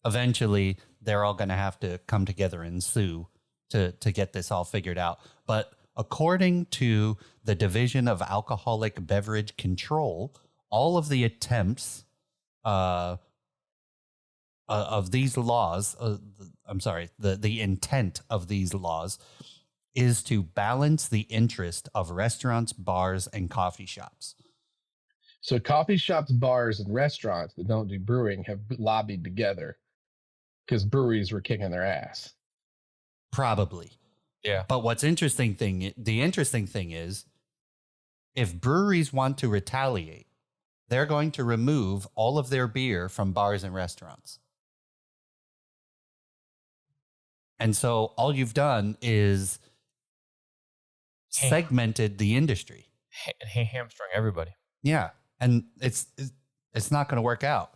eventually they're all going to have to come together and sue to get this all figured out. But according to the Division of Alcoholic Beverage Control, all of the attempts of these laws, the intent of these laws is to balance the interest of restaurants, bars, and coffee shops. So coffee shops, bars, and restaurants that don't do brewing have lobbied together because breweries were kicking their ass. Probably. yeah. But the interesting thing is, if breweries want to retaliate, they're going to remove all of their beer from bars and restaurants. And so all you've done is segmented the industry. Hamstring everybody. Yeah. And it's not going to work out.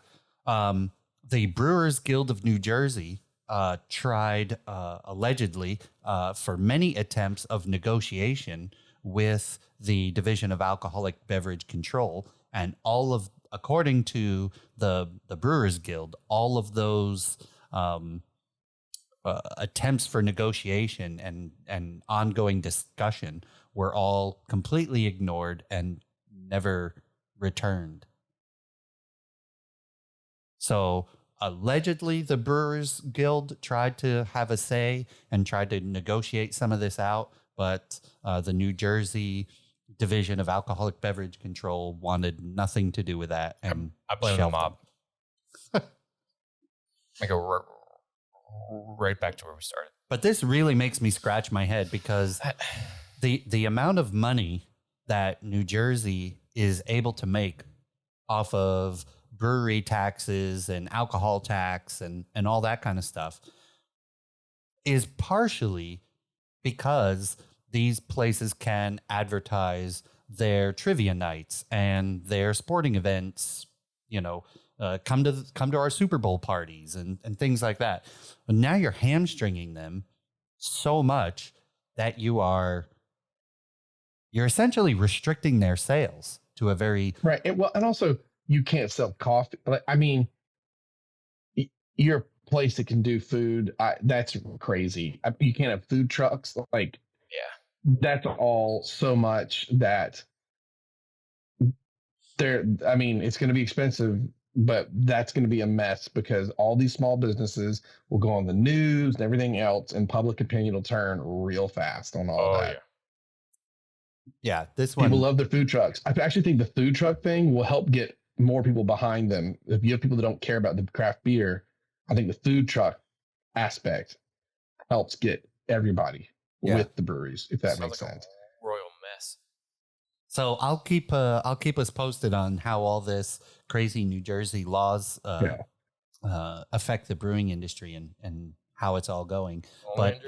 The Brewers Guild of New Jersey tried allegedly for many attempts of negotiation with the Division of Alcoholic Beverage Control, and according to the Brewers Guild, all of those attempts for negotiation and ongoing discussion were all completely ignored and never returned. So allegedly, the Brewers Guild tried to have a say and tried to negotiate some of this out, but the New Jersey Division of Alcoholic Beverage Control wanted nothing to do with that. And I blame the mob. I go right back to where we started. But this really makes me scratch my head because the amount of money that New Jersey is able to make off of brewery taxes and alcohol tax and all that kind of stuff is partially because these places can advertise their trivia nights and their sporting events, come to our Super Bowl parties and things like that. But now you're hamstringing them so much that you're essentially restricting their sales to a very right. And also you can't sell coffee. I mean, you're a place that can do food. That's crazy. You can't have food trucks. Like, yeah, that's all so much that it's going to be expensive, but that's going to be a mess because all these small businesses will go on the news and everything else, and public opinion will turn real fast on all that. Yeah, this one. People love their food trucks. I actually think the food truck thing will help get more people behind them. If you have people that don't care about the craft beer, I think the food truck aspect helps get everybody with the breweries, if that makes sense. Royal mess. So I'll keep us posted on how all this crazy New Jersey laws affect the brewing industry and how it's all going. But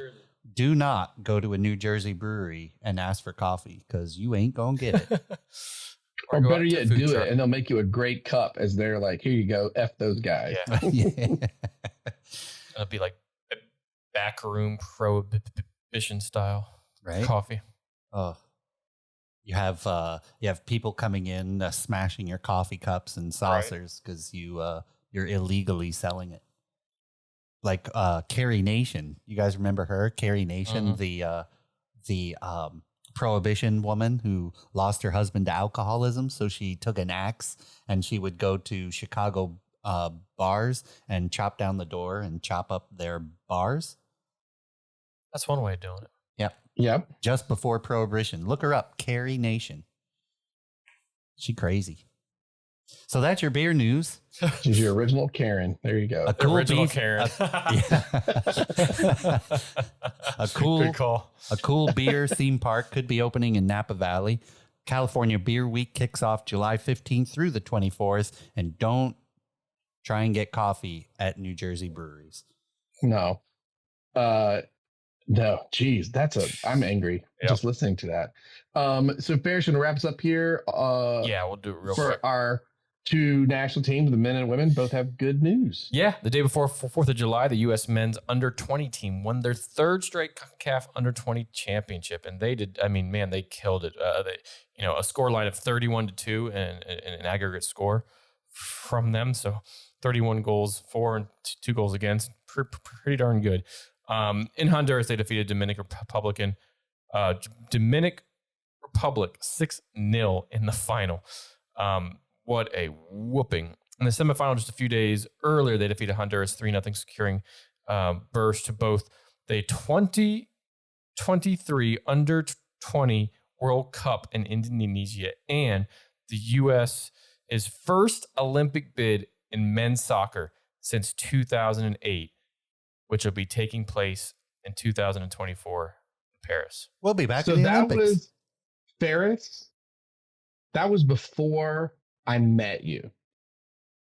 do not go to a New Jersey brewery and ask for coffee because you ain't gonna get it. Or better yet, do it and they'll make you a great cup as they're like, here you go, F those guys. Yeah. It'll be like backroom prohibition style coffee. Oh. You have people coming in smashing your coffee cups and saucers because you're illegally selling it. Like Carrie Nation, you guys remember her? Carrie Nation, the prohibition woman who lost her husband to alcoholism, so she took an axe and she would go to Chicago bars and chop down the door and chop up their bars. That's one way of doing it. Yep. Just before Prohibition. Look her up. Carrie Nation. She crazy. So that's your beer news. She's your original Karen. There you go. A cool original Karen. Good call. A cool beer theme park could be opening in Napa Valley. California Beer Week kicks off July 15th through the 24th. And don't try and get coffee at New Jersey breweries. No. No, geez, I'm angry just listening to that. So Ferris, going to wrap us up here. We'll do it real quick. For our two national teams, the men and women, both have good news. Yeah, the day before 4th of July, the U.S. men's under-20 team won their third straight CONCACAF under-20 championship, and they did. I mean, man, they killed it. A score line of 31-2 and an aggregate score from them. So 31 goals for and 2 goals against, pretty darn good. In Honduras, they defeated Dominican Republic 6-0 in the final. What a whooping. In the semifinal, just a few days earlier, they defeated Honduras 3-0, securing berths to both the 2023 Under-20 World Cup in Indonesia and the U.S.'s first Olympic bid in men's soccer since 2008. Which will be taking place in 2024 in Paris. We'll be back in the Olympics. That was Ferris. That was before I met you.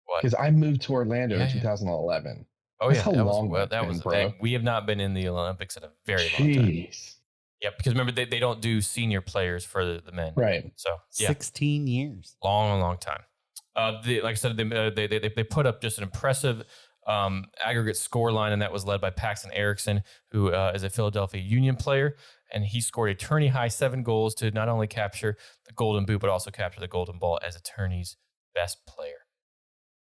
What? Because I moved to Orlando in 2011. Oh, That's we have not been in the Olympics in a very long time. Yeah, because remember, they don't do senior players for the men. Right. So, 16 years. Long time. Like I said, they put up just an impressive aggregate score line, and that was led by Paxton Erickson, who is a Philadelphia Union player, and he scored a tourney high 7 goals to not only capture the Golden Boot but also capture the Golden Ball as a tourney's best player.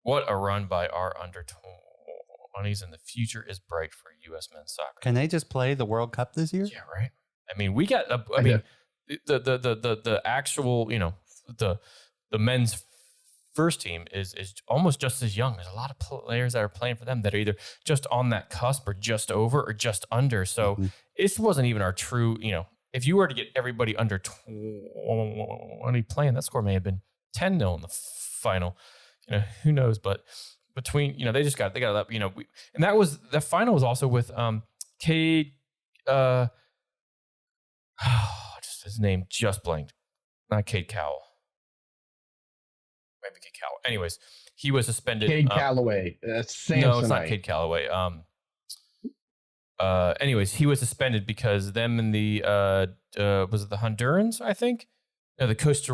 What a run by our under-20s, and the future is bright for U.S. men's soccer. Can they just play the World Cup this year? Yeah, right. I mean, we got. The actual, the men's first team is almost just as young. There's a lot of players that are playing for them that are either just on that cusp or just over or just under. So this wasn't even our true, if you were to get everybody under 20 playing, that score may have been 10-0 in the final. Who knows? But between, they got up, and the final was also with Cade, just his name just blanked. Not Cade Cowell. Maybe Cade Cowell. Anyways, he was suspended. Cade Calloway. Samsonite. No, it's not Cade Calloway. Anyways, he was suspended because them and the was it the Hondurans, I think? No, the Costa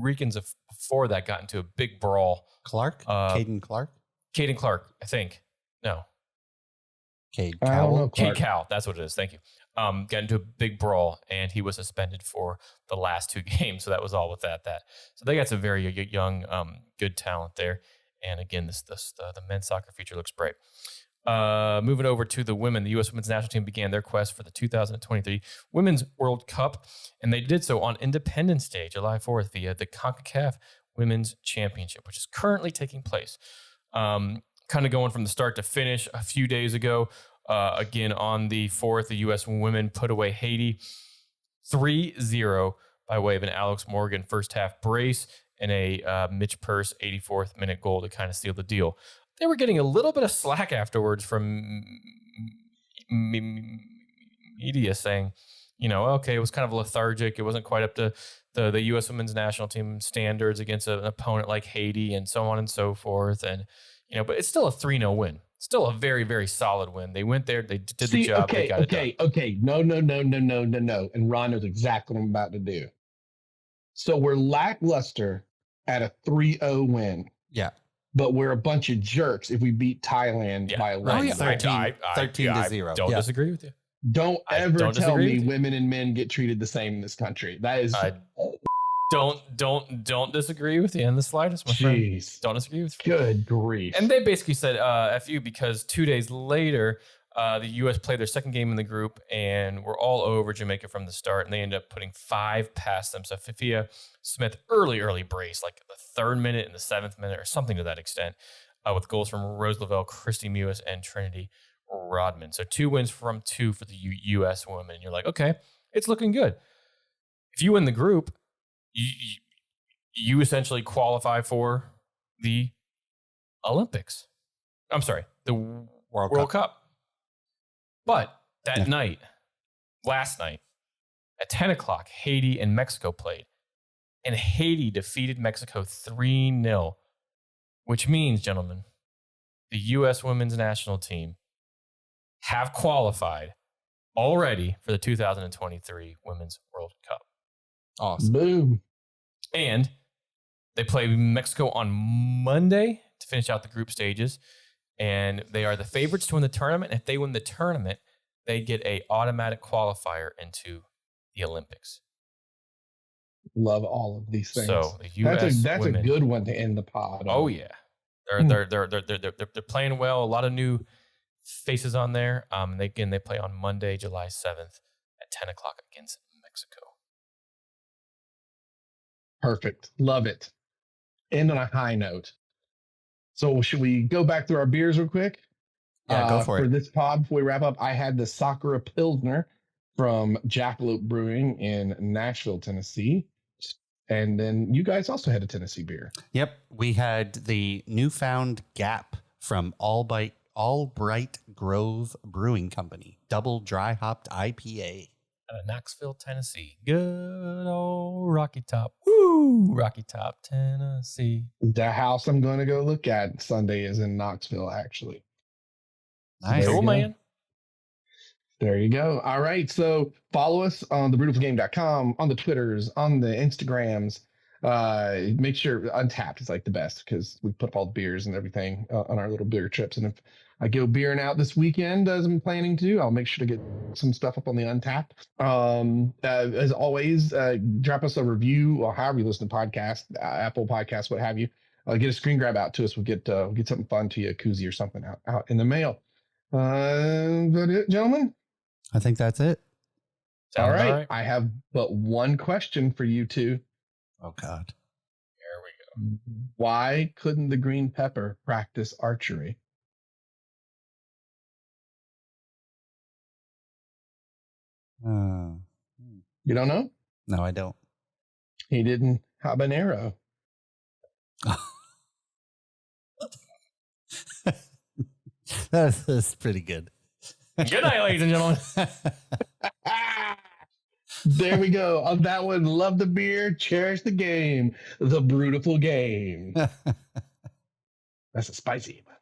Ricans before that got into a big brawl. Clark? Caden Clark? Caden Clark, I think. No. Cade Cowell. Cade Cowell, that's what it is. Thank you. Got into a big brawl, and he was suspended for the last 2 games. So that was all with that. So they got some very young, good talent there. And again, the men's soccer future looks bright. Moving over to the women, the U.S. women's national team began their quest for the 2023 Women's World Cup, and they did so on Independence Day, July 4th, via the CONCACAF Women's Championship, which is currently taking place. Kind of going from the start to finish a few days ago. Again, on the 4th, the U.S. women put away Haiti 3-0 by way of an Alex Morgan first half brace and a Mitch Purse 84th minute goal to kind of seal the deal. They were getting a little bit of slack afterwards from media saying, okay, it was kind of lethargic. It wasn't quite up to the U.S. women's national team standards against an opponent like Haiti and so on and so forth. And, but it's still a 3-0 win. Still a very, very solid win. They went there. They did the job. They got it done. Okay. No. And Ron knows exactly what I'm about to do. So we're lackluster at a 3-0 win. Yeah. But we're a bunch of jerks if we beat Thailand by 11. 13-0. Don't disagree with you. Don't ever tell me women and men get treated the same in this country. That is... Don't disagree with you in the slightest, my friend. Don't disagree with you. Good grief. And they basically said F you because 2 days later, the U.S. played their second game in the group and were all over Jamaica from the start, and they ended up putting 5 past them. So Fifia Smith early brace, like the 3rd minute and the 7th minute or something to that extent, with goals from Rose Lavelle, Christy Mewis, and Trinity Rodman. So 2 wins from 2 for the U.S. women. You're like, okay, it's looking good. If you win the group, you essentially qualify for the Olympics. I'm sorry, the World Cup. But that night, last night, at 10 o'clock, Haiti and Mexico played. And Haiti defeated Mexico 3-0, which means, gentlemen, the U.S. women's national team have qualified already for the 2023 Women's World Cup. Awesome. Boom. And they play Mexico on Monday to finish out the group stages. And they are the favorites to win the tournament. And if they win the tournament, they get a automatic qualifier into the Olympics. Love all of these things. So the U.S. that's women, a good one to end the pod. Oh yeah, they're playing well. A lot of new faces on there. They play on Monday, July 7th at 10 o'clock against Mexico. Perfect. Love it. End on a high note. So should we go back through our beers real quick? Yeah, go for it. For this pod, before we wrap up, I had the Sakura Pilsner from Jackalope Brewing in Nashville, Tennessee. And then you guys also had a Tennessee beer. Yep. We had the Newfound Gap from Albright Grove Brewing Company. Double dry hopped IPA. Out of Knoxville, Tennessee. Good old Rocky Top. Woo! Rocky Top, Tennessee. The house I'm going to go look at Sunday is in Knoxville, actually. Nice. Cool, man. There you go. All right. So follow us on the brewtifulgame.com, on the Twitters, on the Instagrams. Make sure Untapped is like the best because we put up all the beers and everything on our little beer trips. And if I go beering out this weekend, as I'm planning to, I'll make sure to get some stuff up on the Untapped. As always, drop us a review or however you listen to podcasts, Apple Podcasts, what have you. Get a screen grab out to us. We'll get something fun to you, a koozie or something out in the mail. Is that it, gentlemen? I think that's it. All right. I have but one question for you two. Oh, God. Here we go. Why couldn't the green pepper practice archery? You don't know? No, I don't. He didn't habanero. That's pretty good. Good night, ladies and gentlemen. There we go. On that one, love the beer, cherish the game. The Brewtiful Game. That's a spicy one.